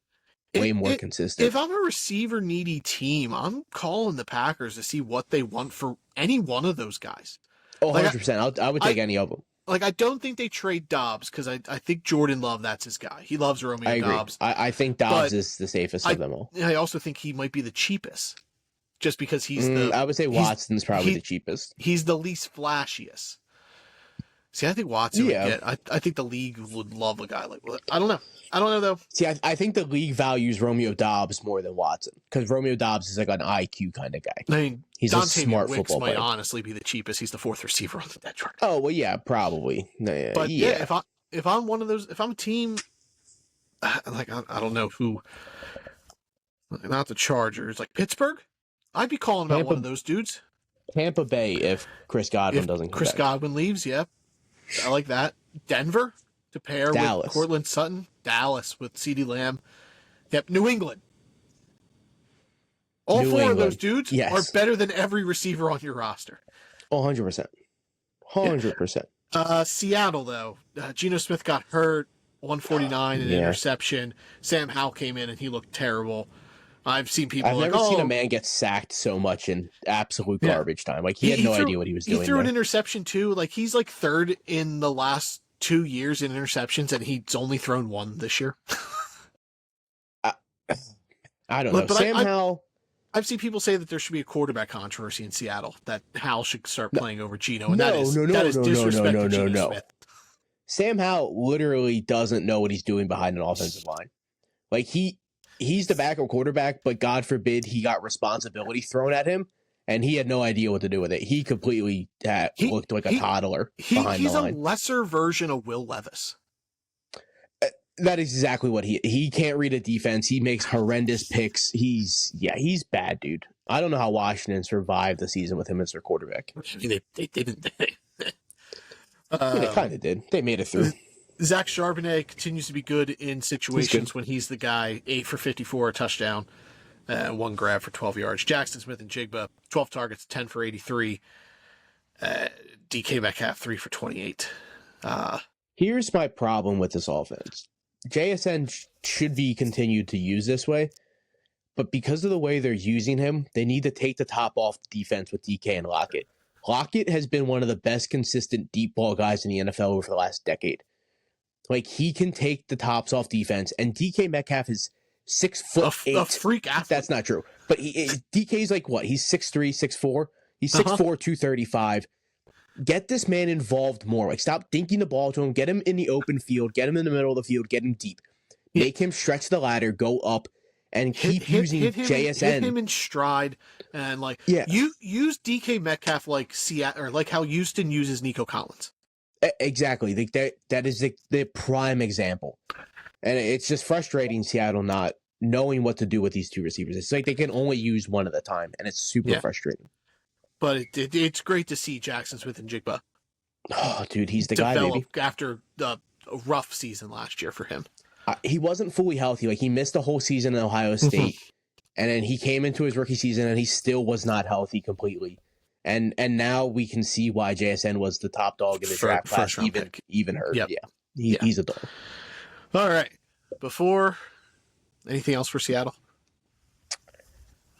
way more consistent. If I'm a receiver needy team, I'm calling the Packers to see what they want for any one of those guys. Oh, 100%. I would take any of them. Like, I don't think they trade Dobbs because I think Jordan Love, that's his guy. He loves Romeo Dobbs. I think Dobbs is the safest of them all. I also think he might be the cheapest just because he's I would say Watson's probably the cheapest. He's the least flashiest. See, I think Watson would get. I think the league would love a guy like. I don't know though. See, I think the league values Romeo Dobbs more than Watson because Romeo Dobbs is like an IQ kind of guy. I mean, he's Dante a smart Wicks football might player. honestly be the cheapest. He's the fourth receiver on the depth chart. Oh well, yeah, probably. But if I'm one of those, if I'm a team, like I don't know who, not the Chargers, like Pittsburgh, I'd be calling about one of those dudes. Tampa Bay, if Chris Godwin doesn't come back. Godwin leaves, yeah. I like that. Denver to pair with Cortland Sutton. Dallas with CeeDee Lamb. Yep, New England. All four of those dudes are better than every receiver on your roster. 100%. 100%. Seattle, though. Geno Smith got hurt. 149 and an interception. Sam Howell came in and he looked terrible. I've seen people I've never seen a man get sacked so much in absolute garbage time. Like he had no idea what he was doing. He threw an interception too. Like he's like third in the last 2 years in interceptions, and he's only thrown one this year. I don't know. But Sam Howell. I've seen people say that there should be a quarterback controversy in Seattle. That Howell should start playing over Geno, and that is disrespect to Geno Smith. Sam Howell literally doesn't know what he's doing behind an offensive line. Like he's the backup quarterback, but God forbid he got responsibility thrown at him, and he had no idea what to do with it. He completely looked like a toddler behind the line. He's a lesser version of Will Levis. That is exactly what he can't read a defense. He makes horrendous picks. He's bad, dude. I don't know how Washington survived the season with him as their quarterback. I mean, they didn't. They kind of did. They made it through. Zach Charbonnet continues to be good in situations when he's the guy. 8 for 54, a touchdown, 1 grab for 12 yards. Jackson Smith and Jigba, 12 targets, 10 for 83. DK Metcalf, 3 for 28. Here's my problem with this offense. JSN should be continued to use this way, but because of the way they're using him, they need to take the top off the defense with DK and Lockett. Lockett has been one of the best consistent deep ball guys in the NFL over the last decade. Like, he can take the tops off defense, and DK Metcalf is 6'8". A freak athlete. That's not true. But DK's like what? He's 6'3", 6'4". He's 6'4", 235. Get this man involved more. Like, stop dinking the ball to him. Get him in the open field. Get him in the middle of the field. Get him deep. Make him stretch the ladder, go up, and keep using JSN. Hit him in stride, and you use DK Metcalf like Seattle, or like how Houston uses Nico Collins. Exactly. That is the prime example. And it's just frustrating Seattle not knowing what to do with these two receivers. It's like they can only use one at a time, and it's super frustrating. But it's great to see Jackson Smith and Jigba. Oh, dude, he's the guy, baby. After a rough season last year for him. He wasn't fully healthy. Like, he missed the whole season in Ohio State. And then he came into his rookie season, and he still was not healthy completely. And now we can see why JSN was the top dog in the draft class, even hurt. Yep. Yeah, he's a dog. All right. Before anything else for Seattle?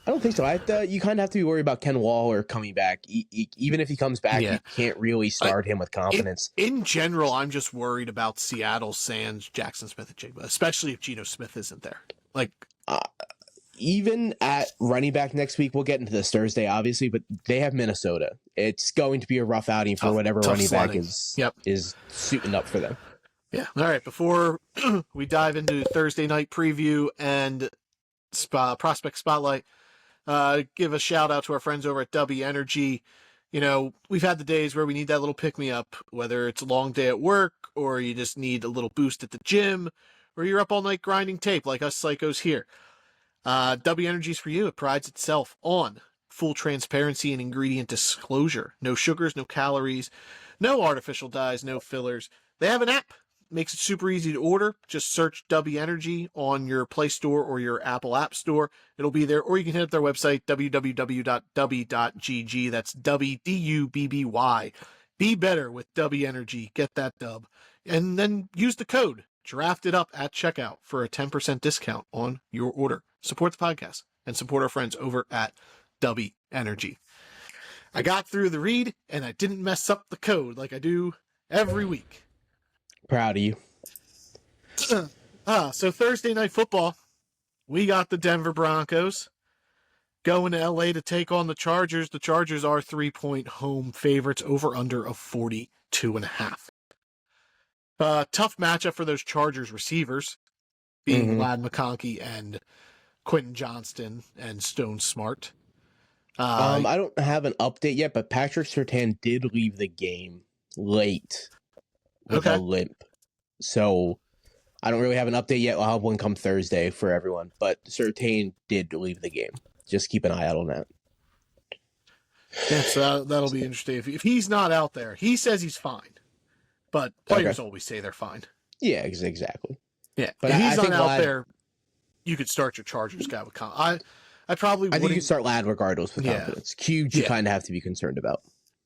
I don't think so. You kind of have to be worried about Ken Waller coming back. Even if he comes back, you can't really start him with confidence. In general, I'm just worried about Seattle sans Jackson Smith and Jigba, especially if Geno Smith isn't there. Even at running back next week, we'll get into this Thursday, obviously, but they have Minnesota. It's going to be a rough outing for whatever running back is suiting up for them. Yeah. All right. Before we dive into Thursday night preview and prospect spotlight. Give a shout out to our friends over at W Energy. You know, we've had the days where we need that little pick me up, whether it's a long day at work or you just need a little boost at the gym or you're up all night grinding tape like us psychos here. W Energy's for you. It prides itself on full transparency and ingredient disclosure. No sugars, no calories, no artificial dyes, no fillers. They have an app. Makes it super easy to order. Just search W Energy on your Play Store or your Apple App Store. It'll be there. Or you can hit up their website, www.dubby.gg. That's Dubby, D-U-B-B-Y. Be better with W Energy. Get that dub. And then use the code DRAFTEDUP at checkout for a 10% discount on your order. Support the podcast and support our friends over at W Energy. I got through the read and I didn't mess up the code like I do every week. Proud of you. So Thursday Night Football, we got the Denver Broncos going to LA to take on the Chargers. The Chargers are 3-point home favorites, over under of 42.5. Tough matchup for those Chargers receivers, being Lad McConkey and Quentin Johnston and Stone Smart. I don't have an update yet, but Patrick Surtain did leave the game late with a limp. So I don't really have an update yet. I'll have one come Thursday for everyone. But Surtain did leave the game. Just keep an eye out on that. Yeah, so that'll be interesting. If he's not out there, he says he's fine. But players always say they're fine. Yeah, exactly. Yeah, but if he's not out there, you could start your Chargers guy with I think you could start Lad regardless with confidence. Cubes you kind of have to be concerned about.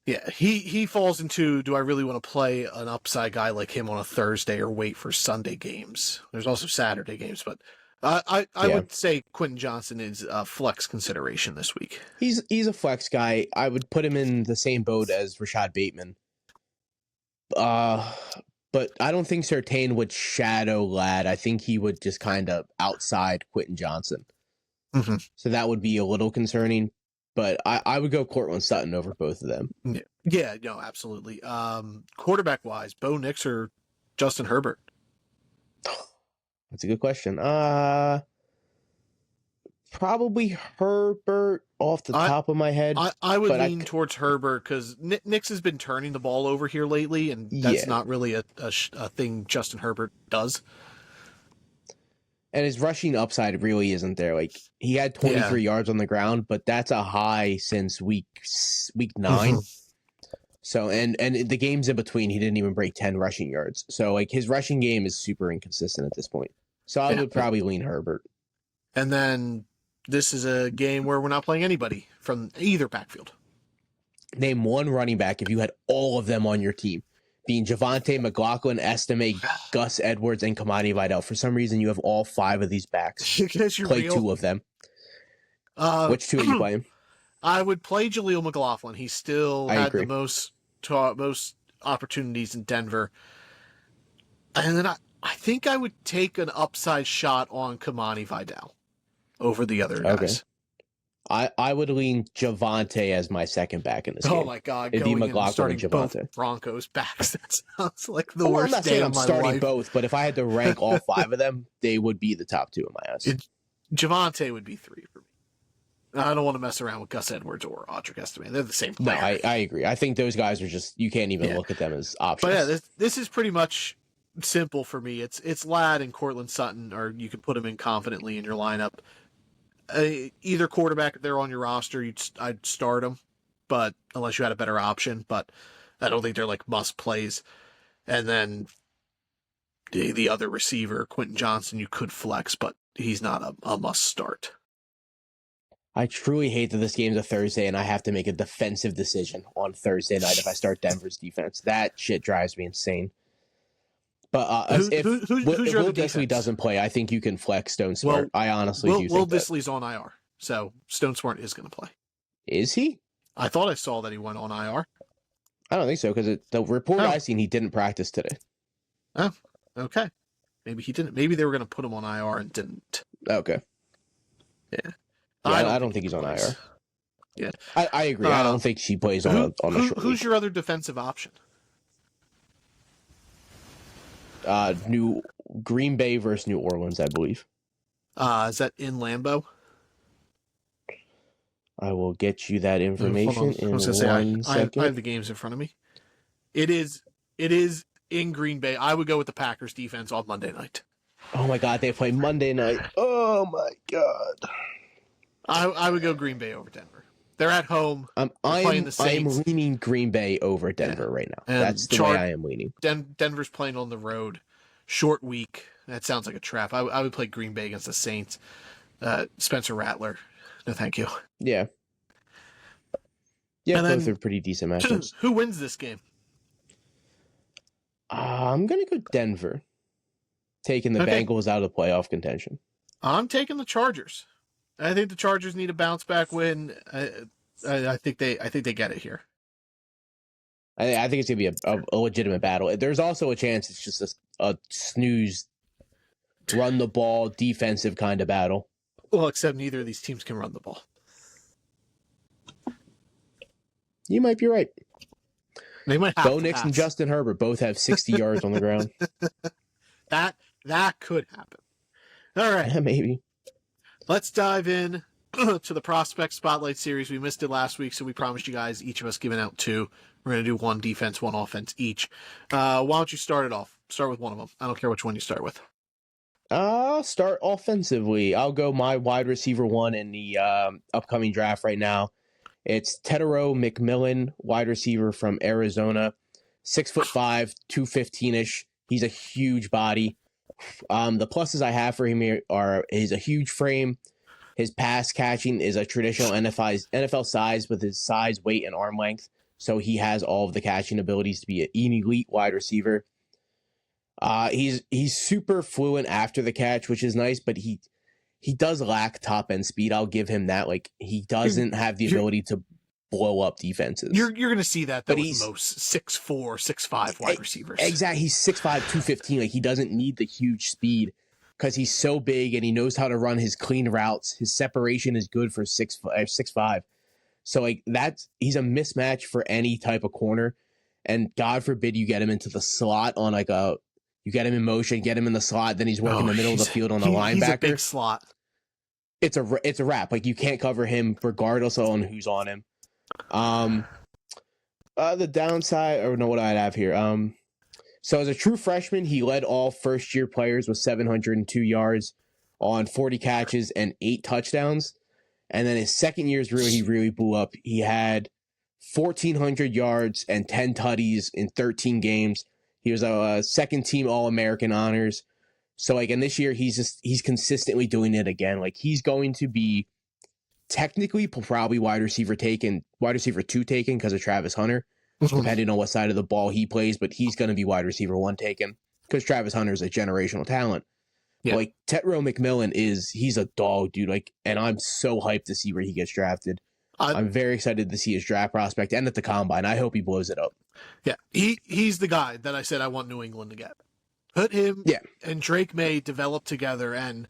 Yeah, he falls into, do I really want to play an upside guy like him on a Thursday or wait for Sunday games? There's also Saturday games, but I would say Quentin Johnson is a flex consideration this week. He's a flex guy. I would put him in the same boat as Rashad Bateman. But I don't think Surtain would shadow Lad. I think he would just kind of outside Quentin Johnson. Mm-hmm. So that would be a little concerning. But I would go Cortland Sutton over both of them. Yeah, no, absolutely. Quarterback-wise, Bo Nix or Justin Herbert? That's a good question. Probably Herbert off the top of my head. I would lean towards Herbert because Nix has been turning the ball over here lately, and that's not really a thing Justin Herbert does. And his rushing upside really isn't there. Like, he had 23 yards on the ground, but that's a high since week 9. Mm-hmm. So, and the games in between, he didn't even break 10 rushing yards. So, like, his rushing game is super inconsistent at this point. So, I would probably lean Herbert. And then this is a game where we're not playing anybody from either backfield. Name one running back if you had all of them on your team. Being Javonte, McLaughlin, Estime, Gus Edwards, and Kamani Vidal. For some reason, you have all 5 of these backs. Play real. 2 of them. Which 2 are you playing? I would play Jaleel McLaughlin. He still had the most opportunities in Denver. And then I think I would take an upside shot on Kamani Vidal over the other guys. I would lean Javonte as my second back in this game. Oh my God! It'd be McLaughlin and Javonte. Both Broncos backs. That sounds like the worst. I'm not saying I'm starting both, but if I had to rank all 5 of them, they would be the top 2 in my eyes. Javonte would be 3 for me. I don't want to mess around with Gus Edwards or Audric Estime. They're the same player. No, I agree. I think those guys are just, you can't even look at them as options. But yeah, this is pretty much simple for me. It's Ladd and Cortland Sutton, or you can put them in confidently in your lineup. Either quarterback, if they're on your roster, I'd start them, but unless you had a better option. But I don't think they're like must plays. And then the other receiver, Quentin Johnson, you could flex, but he's not a must start. I truly hate that this game's a Thursday and I have to make a defensive decision on Thursday night if I start Denver's defense. That shit drives me insane. But if Will Dissly doesn't play, I think you can flex Stone Smart. I honestly do think Will Dissly's on IR, so Stone Smart is going to play. Is he? I thought I saw that he went on IR. I don't think so, because the report I seen, he didn't practice today. Oh, okay. Maybe he didn't. Maybe they were going to put him on IR and didn't. Okay. Yeah. I don't think he's on IR. Yeah. I agree. I don't think she plays on the short Who's your other defensive option? New Green Bay versus New Orleans, I believe. Is that in Lambeau? I will get you that Hold information on. I in was gonna say one I have second. the games in front of me. It is in Green Bay. I would go with the Packers defense on Monday night. Oh my God, they play Monday night. Oh my God. I would go Green Bay over Denver. They're at home. They're playing the I am Saints. leaning Green Bay over Denver right now. And That's the way I am leaning. Denver's playing on the road. Short week. That sounds like a trap. I would play Green Bay against the Saints. Spencer Rattler. No, thank you. Yeah. Yeah, And both then, are pretty decent matchups. Who wins this game? I'm going to go Denver. Taking the Bengals out of playoff contention. I'm taking the Chargers. I think the Chargers need a bounce back win. I think they get it here. I think it's going to be a legitimate battle. There's also a chance it's just a snooze, run the ball, defensive kind of battle. Well, except neither of these teams can run the ball. You might be right. They might have Bo Nix and Justin Herbert both have 60 yards on the ground. That could happen. All right. Yeah, maybe. Let's dive in to the Prospect Spotlight Series. We missed it last week, so we promised you guys, each of us giving out 2. We're going to do 1 defense, 1 offense each. Why don't you start it off? Start with one of them. I don't care which one you start with. I'll start offensively. I'll go my wide receiver 1 in the upcoming draft right now. It's Tetero McMillan, wide receiver from Arizona. 6'5", 215-ish. He's a huge body. The pluses I have for him here are he's a huge frame. His pass catching is a traditional NFL size with his size, weight, and arm length. So he has all of the catching abilities to be an elite wide receiver. He's super fluent after the catch, which is nice, but he does lack top end speed. I'll give him that. Like, he doesn't have the ability to blow up defenses. You're going to see that though with most 6'4", 6'5" wide receivers. Exactly. He's 6'5", 215. Like, he doesn't need the huge speed because he's so big and he knows how to run his clean routes. His separation is good for 6'5". So like he's a mismatch for any type of corner. And God forbid you get him into the slot on you get him in motion, get him in the slot, then he's working the middle of the field on a linebacker. He's a big slot. It's a wrap. Like, you can't cover him regardless on who's on him. The downside, or no, what I have here. So as a true freshman, he led all first-year players with 702 yards on 40 catches and 8 touchdowns. And then his second year's he really blew up. He had 1,400 yards and 10 tutties in 13 games. He was a second-team All-American honors. So, like, and this year, he's consistently doing it again. Like, he's going to be technically probably wide receiver 2 taken because of Travis Hunter, depending on what side of the ball he plays, but he's going to be wide receiver 1 taken because Travis Hunter is a generational talent. Yeah. Like, Tetero McMillan he's a dog, dude. Like, and I'm so hyped to see where he gets drafted. I'm very excited to see his draft prospect and at the combine. I hope he blows it up. Yeah, he's the guy that I said I want New England to get. Put him and Drake May develop together, and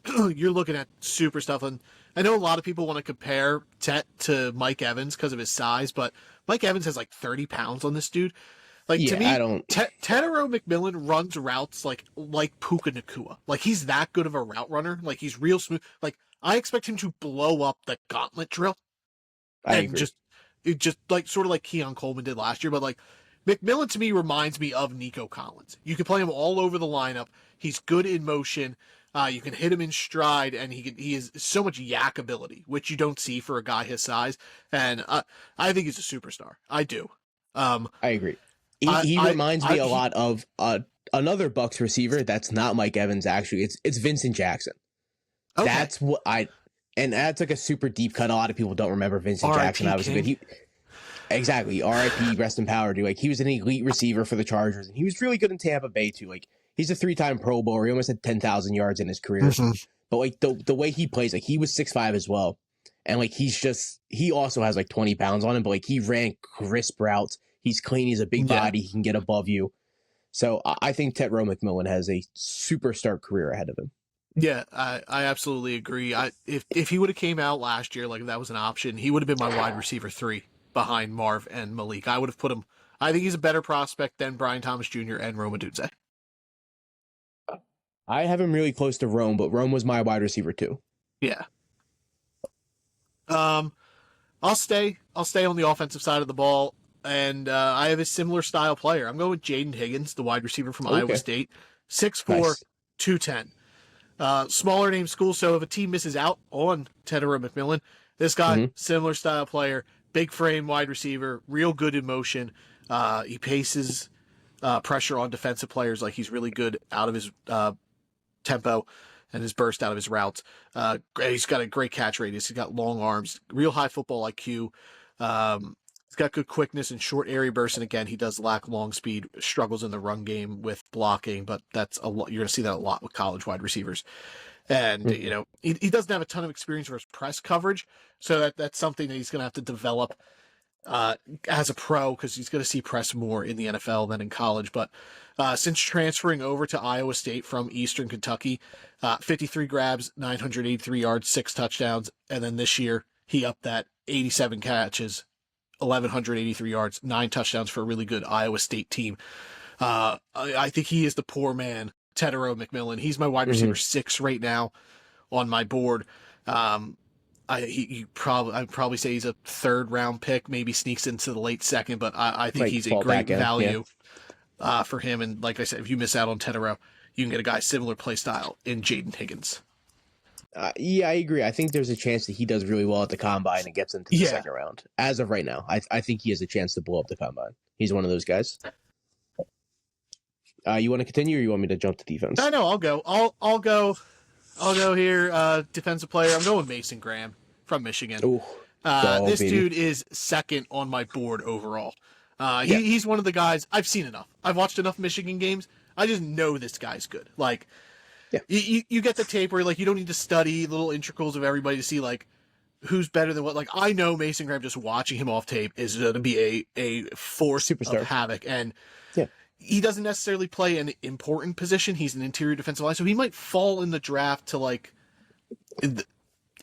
you're looking at super stuff. And I know a lot of people want to compare Tet to Mike Evans because of his size, but Mike Evans has like 30 pounds on this dude. Like, to me, Tetero McMillan runs routes like Puka Nacua. Like, he's that good of a route runner. Like, he's real smooth. Like, I expect him to blow up the gauntlet drill. I agree. Just like sort of like Keon Coleman did last year, but like McMillan to me reminds me of Nico Collins. You can play him all over the lineup. He's good in motion. You can hit him in stride, and he has so much yak ability, which you don't see for a guy his size. And I think he's a superstar. I do. I agree. He reminds me a lot of another Bucs receiver that's not Mike Evans. Actually, it's Vincent Jackson. Okay. That's what and that's like a super deep cut. A lot of people don't remember Vincent Jackson. Obviously, but exactly. R.I.P. Rest in power, dude. Like, he was an elite receiver for the Chargers, and he was really good in Tampa Bay too. Like, he's a 3-time Pro Bowler. He almost had 10,000 yards in his career. Mm-hmm. But like the way he plays, like, he was 6'5" as well, and like he also has like 20 pounds on him. But like, he ran crisp routes. He's clean. He's a big body. He can get above you. So I think Tetero McMillan has a superstar career ahead of him. Yeah, I absolutely agree. If he would have came out last year, like, if that was an option, he would have been my wide receiver 3 behind Marv and Malik. I would have put him. I think he's a better prospect than Brian Thomas Jr. and Rome Odunze. I have him really close to Rome, but Rome was my wide receiver too. Yeah. I'll stay on the offensive side of the ball, and I have a similar style player. I'm going with Jaden Higgins, the wide receiver from Iowa State, 6'4", Nice. 210. Smaller name school, so if a team misses out on Tedero McMillan, this guy, similar style player, big frame wide receiver, real good in motion. He paces pressure on defensive players like he's really good out of his tempo and his burst out of his routes. He's got a great catch radius. He's got long arms, real high football IQ. He's got good quickness and short area bursts. And again, he does lack long speed, struggles in the run game with blocking, but that's a lot. You're going to see that a lot with college wide receivers. And, you know, he doesn't have a ton of experience for his press coverage. So that's something that he's going to have to develop as a pro, because he's going to see press more in the NFL than in college. But since transferring over to Iowa State from Eastern Kentucky, 53 grabs, 983 yards, 6 touchdowns. And then this year, he upped that 87 catches, 1,183 yards, 9 touchdowns for a really good Iowa State team. I think he is the poor man, Tedero McMillan. He's my wide receiver 6 right now on my board. I'd probably say he's a 3rd round pick, maybe sneaks into the late 2nd, but I think he's a great value for him. And like I said, if you miss out on Tedero, you can get a guy similar play style in Jaden Higgins. Yeah, I agree. I think there's a chance that he does really well at the combine and gets into the 2nd round. As of right now, I think he has a chance to blow up the combine. He's one of those guys. You want to continue, or you want me to jump to defense? No, I'll go. I'll go here. Defensive player. I'm going Mason Graham from Michigan. Ooh, this dude is 2nd on my board overall. He's one of the guys I've seen enough. I've watched enough Michigan games. I just know this guy's good. Like, you get the tape where like you don't need to study little intricals of everybody to see like who's better than what. Like, I know Mason Graham, just watching him off tape, is going to be a force superstar of havoc. And he doesn't necessarily play an important position. He's an interior defensive line, so he might fall in the draft to like the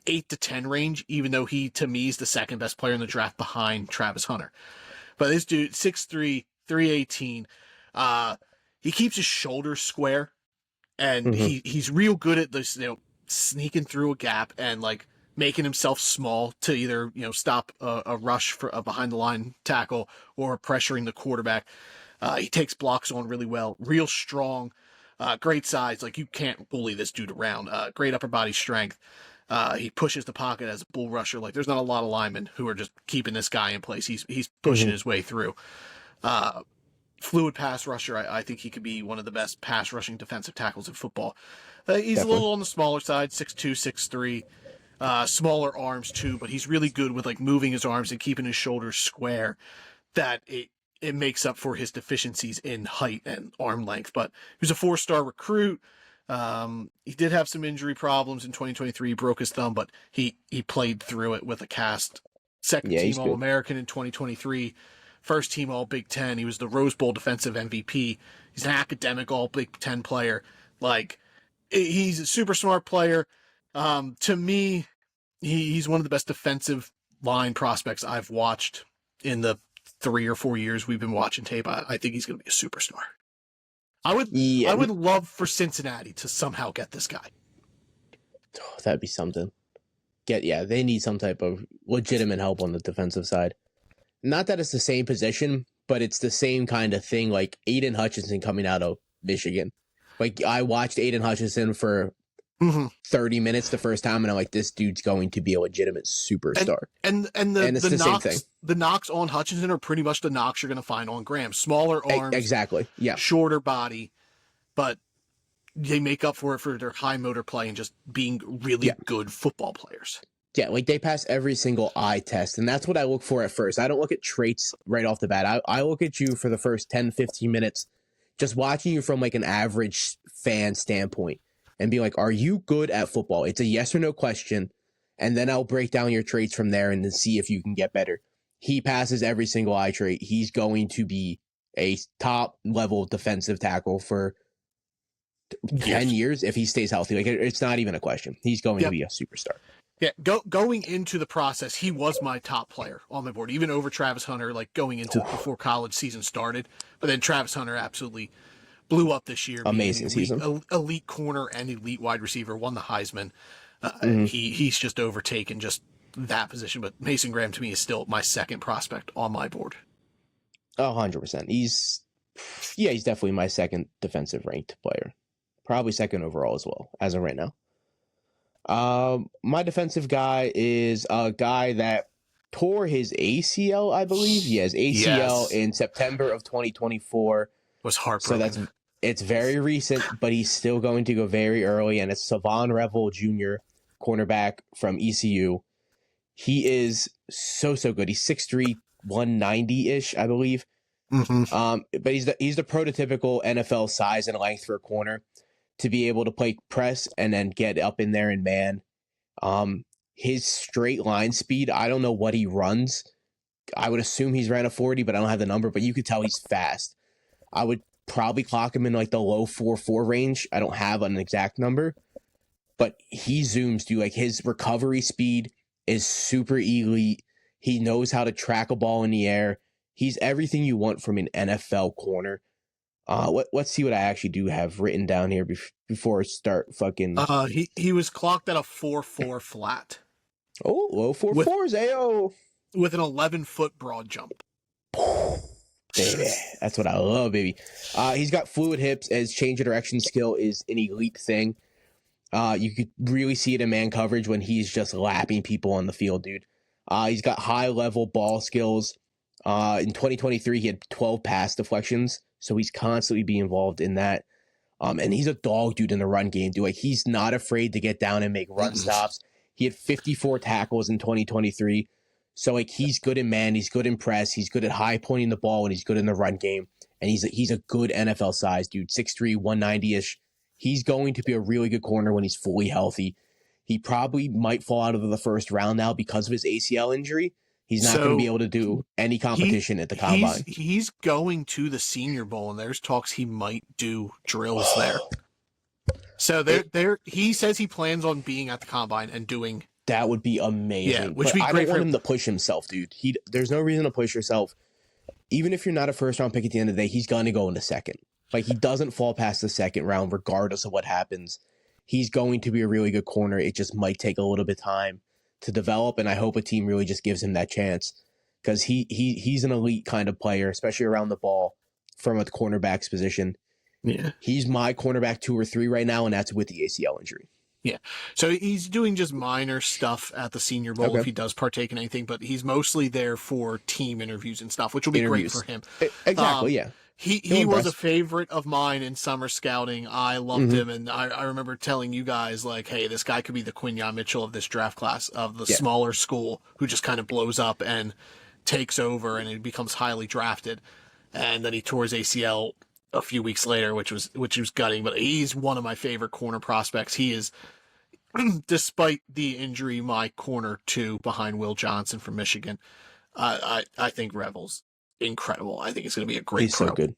8 to 10 range, even though he, to me, is the 2nd best player in the draft behind Travis Hunter. But this dude, 6'3", 318, he keeps his shoulders square, and he's real good at this, sneaking through a gap and like making himself small to either, stop a rush for a behind the line tackle or pressuring the quarterback. He takes blocks on really well, real strong, great size. Like, you can't bully this dude around. Great upper body strength. He pushes the pocket as a bull rusher. Like, there's not a lot of linemen who are just keeping this guy in place. He's pushing his way through. Fluid pass rusher. I think he could be one of the best pass rushing defensive tackles in football. He's a little on the smaller side, 6'2", 6'3", smaller arms too, but he's really good with like moving his arms and keeping his shoulders square. That it makes up for his deficiencies in height and arm length. But he was a 4-star recruit. He did have some injury problems in 2023. He broke his thumb, but he played through it with a cast. 2nd team All-American in 2023. 1st team All-Big Ten. He was the Rose Bowl defensive MVP. He's an academic All-Big Ten player. Like, he's a super smart player. To me, he's one of the best defensive line prospects I've watched in the 3 or 4 years we've been watching tape. I think he's going to be a superstar. I would love for Cincinnati to somehow get this guy. Oh, that'd be something. They need some type of legitimate help on the defensive side. Not that it's the same position, but it's the same kind of thing. Like Aiden Hutchinson coming out of Michigan. Like, I watched Aiden Hutchinson for 30 minutes the first time, and I'm like, this dude's going to be a legitimate superstar. And the knocks on Hutchinson are pretty much the knocks you're going to find on Graham. Smaller arms, exactly, shorter body, but they make up for it for their high motor play and just being really good football players. Yeah, like they pass every single eye test, and that's what I look for at first. I don't look at traits right off the bat. I look at you for the first 10, 15 minutes, just watching you from like an average fan standpoint and be like, are you good at football? It's a yes or no question, and then I'll break down your traits from there and then see if you can get better. He passes every single eye trait. He's going to be a top-level defensive tackle for 10 years if he stays healthy. Like, it's not even a question. He's going to be a superstar. Yeah, going into the process, he was my top player on my board, even over Travis Hunter, like going into before college season started. But then Travis Hunter absolutely blew up this year, being Amazing an season. elite corner and elite wide receiver, won the Heisman. He's just overtaken just that position. But Mason Graham to me is still my second prospect on my board. 100%. He's definitely my second defensive ranked player. Probably second overall as well, as of right now. My defensive guy is a guy that tore his ACL, I believe. He has ACL in September of 2024. Was heartbroken. So it's very recent, but he's still going to go very early, and it's Savon Revel Jr., cornerback from ECU. He is so good. He's 6'3", 190-ish, I believe. But he's the prototypical NFL size and length for a corner to be able to play press and then get up in there and man. His straight line speed, I don't know what he runs. I would assume he's ran a 40, but I don't have the number, but you could tell he's fast. I would probably clock him in like the low 4.4 range. I don't have an exact number, but he zooms, dude. Like his recovery speed is super elite. He knows how to track a ball in the air. He's everything you want from an NFL corner. Let's see what I actually do have written down here before I start fucking. He was clocked at a 4.4 flat. Oh, low 4.4s, ayo. With an 11-foot broad jump. Baby, that's what I love, baby. He's got fluid hips. His change of direction skill is an elite thing. You could really see it in man coverage when he's just lapping people on the field, dude. He's got high-level ball skills. In 2023, he had 12 pass deflections, so he's constantly being involved in that. And he's a dog, dude, in the run game, dude. Like, he's not afraid to get down and make run stops. He had 54 tackles in 2023. So, like, he's good in man, he's good in press, he's good at high pointing the ball, and he's good in the run game. And he's a good NFL size, dude. 6'3", 190-ish. He's going to be a really good corner when he's fully healthy. He probably might fall out of the first round now because of his ACL injury. He's not going to be able to do any competition at the combine. He's going to the Senior Bowl, and there's talks he might do drills there. So he says he plans on being at the combine and doing. That would be amazing. Yeah, which would be I great don't want him to push himself, dude. There's no reason to push yourself. Even if you're not a first round pick at the end of the day, he's going to go in the second. Like, he doesn't fall past the second round regardless of what happens. He's going to be a really good corner. It just might take a little bit of time to develop, and I hope a team really just gives him that chance because he's an elite kind of player, especially around the ball from a cornerback's position. Yeah. He's my cornerback 2 or 3 right now, and that's with the ACL injury. Yeah. So he's doing just minor stuff at the Senior Bowl if he does partake in anything, but he's mostly there for team interviews and stuff, which will be great for him. Exactly, yeah. He was a favorite of mine in summer scouting. I loved him, and I remember telling you guys, like, hey, this guy could be the Quinyon Mitchell of this draft class, of the smaller school who just kind of blows up and takes over, and it becomes highly drafted. And then he tore his ACL a few weeks later, which was gutting, but he's one of my favorite corner prospects. He is, despite the injury, my corner 2 behind Will Johnson from Michigan. I think Revel's incredible. I think it's going to be a great pro. So good.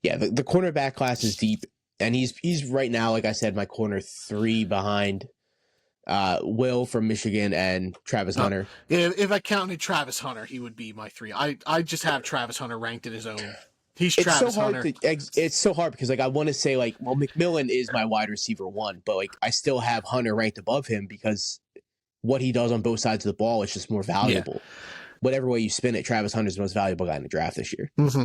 Yeah, the cornerback class is deep, and he's right now, like I said, my corner 3 behind Will from Michigan and Travis Hunter. If I counted Travis Hunter, he would be my 3. I just have Travis Hunter ranked in his own. He's Travis Hunter. It's so hard because, like, I want to say, like, well, McMillan is my wide receiver 1, but, like, I still have Hunter ranked above him because what he does on both sides of the ball is just more valuable. Yeah. Whatever way you spin it, Travis Hunter's the most valuable guy in the draft this year. Mm-hmm.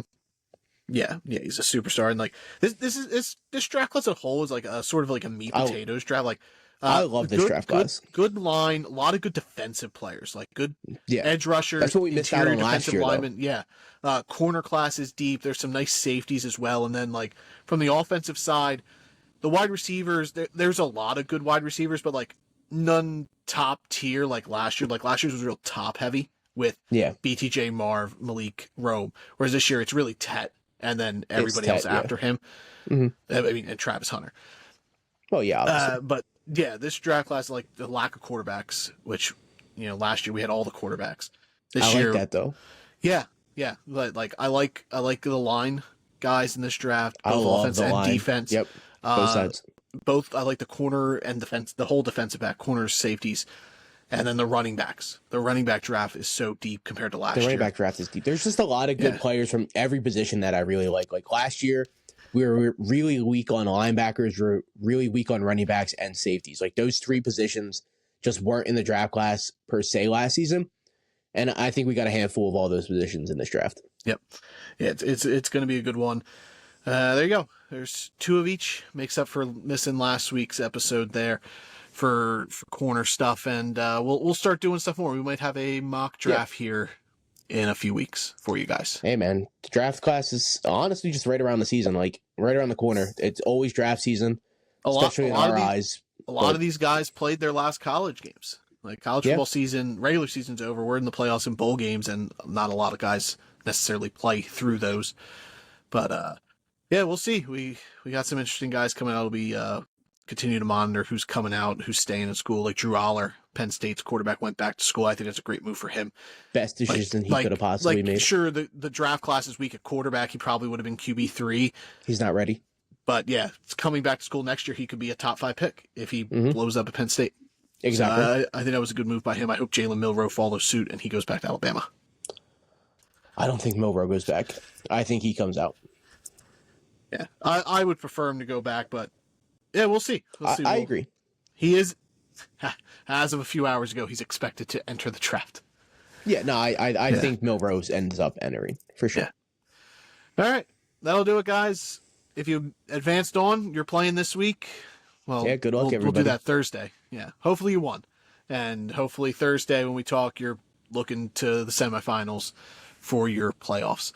Yeah, he's a superstar, and like this draft class as a whole is like a sort of like a meat potatoes draft. Like, I love this draft class. Good line, a lot of good defensive players, like good edge rushers. That's what we missed out on last year, linemen. Yeah, corner class is deep. There's some nice safeties as well, and then like from the offensive side, the wide receivers. There's a lot of good wide receivers, but like none top tier like last year. Like last year was real top heavy with BTJ, Marv, Malik, Rome, whereas this year it's really Tet. And then everybody else after him. Mm-hmm. I mean, and Travis Hunter. Well, yeah. But yeah, this draft class, like the lack of quarterbacks, which, last year we had all the quarterbacks. This year, like that though. Yeah. Like I like the line guys in this draft, both offense and defense. Yep. Both sides. I like the corner and defense, the whole defensive back, corners, safeties. And then the running backs. The running back draft is so deep compared to last year. The running back draft is deep. There's just a lot of good players from every position that I really like. Like last year, we were really weak on linebackers, we were really weak on running backs and safeties. Like those three positions just weren't in the draft class per se last season. And I think we got a handful of all those positions in this draft. Yep. Yeah, it's going to be a good one. There you go. There's two of each. Makes up for missing last week's episode there for corner stuff. And we'll start doing stuff more. We might have a mock draft here in a few weeks for you guys. Hey, man. The draft class is honestly just right around the season, like right around the corner. It's always draft season, especially in our eyes. A lot of these guys played their last college games. Like college football season, regular season's over. We're in the playoffs and bowl games, and not a lot of guys necessarily play through those. But yeah, we'll see. We got some interesting guys coming out. We'll be continue to monitor who's coming out, who's staying in school. Like Drew Aller, Penn State's quarterback, went back to school. I think that's a great move for him. Best decision he could have possibly made. Sure, the draft class is weak at quarterback. He probably would have been QB3. He's not ready. But yeah, it's coming back to school next year. He could be a top 5 pick if he blows up at Penn State. Exactly. So, I think that was a good move by him. I hope Jalen Milroe follows suit and he goes back to Alabama. I don't think Milroe goes back. I think he comes out. Yeah, I would prefer him to go back, but yeah, we'll see. I agree. He is, as of a few hours ago, he's expected to enter the draft. Yeah, no, I think Milrose ends up entering for sure. Yeah. All right, that'll do it, guys. If you advanced on, you're playing this week. Well, yeah, good luck, everybody. We'll do that Thursday. Yeah, hopefully you won, and hopefully Thursday when we talk, you're looking to the semifinals for your playoffs.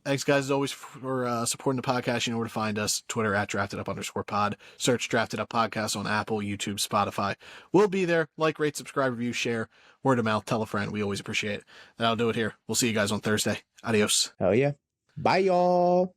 Thanks, guys, as always, for supporting the podcast. You know where to find us. Twitter at @DraftedUp_pod. Search Drafted Up Podcast on Apple, YouTube, Spotify. We'll be there. Like, rate, subscribe, review, share. Word of mouth. Tell a friend. We always appreciate it. That'll do it here. We'll see you guys on Thursday. Adios. Hell yeah. Bye, y'all.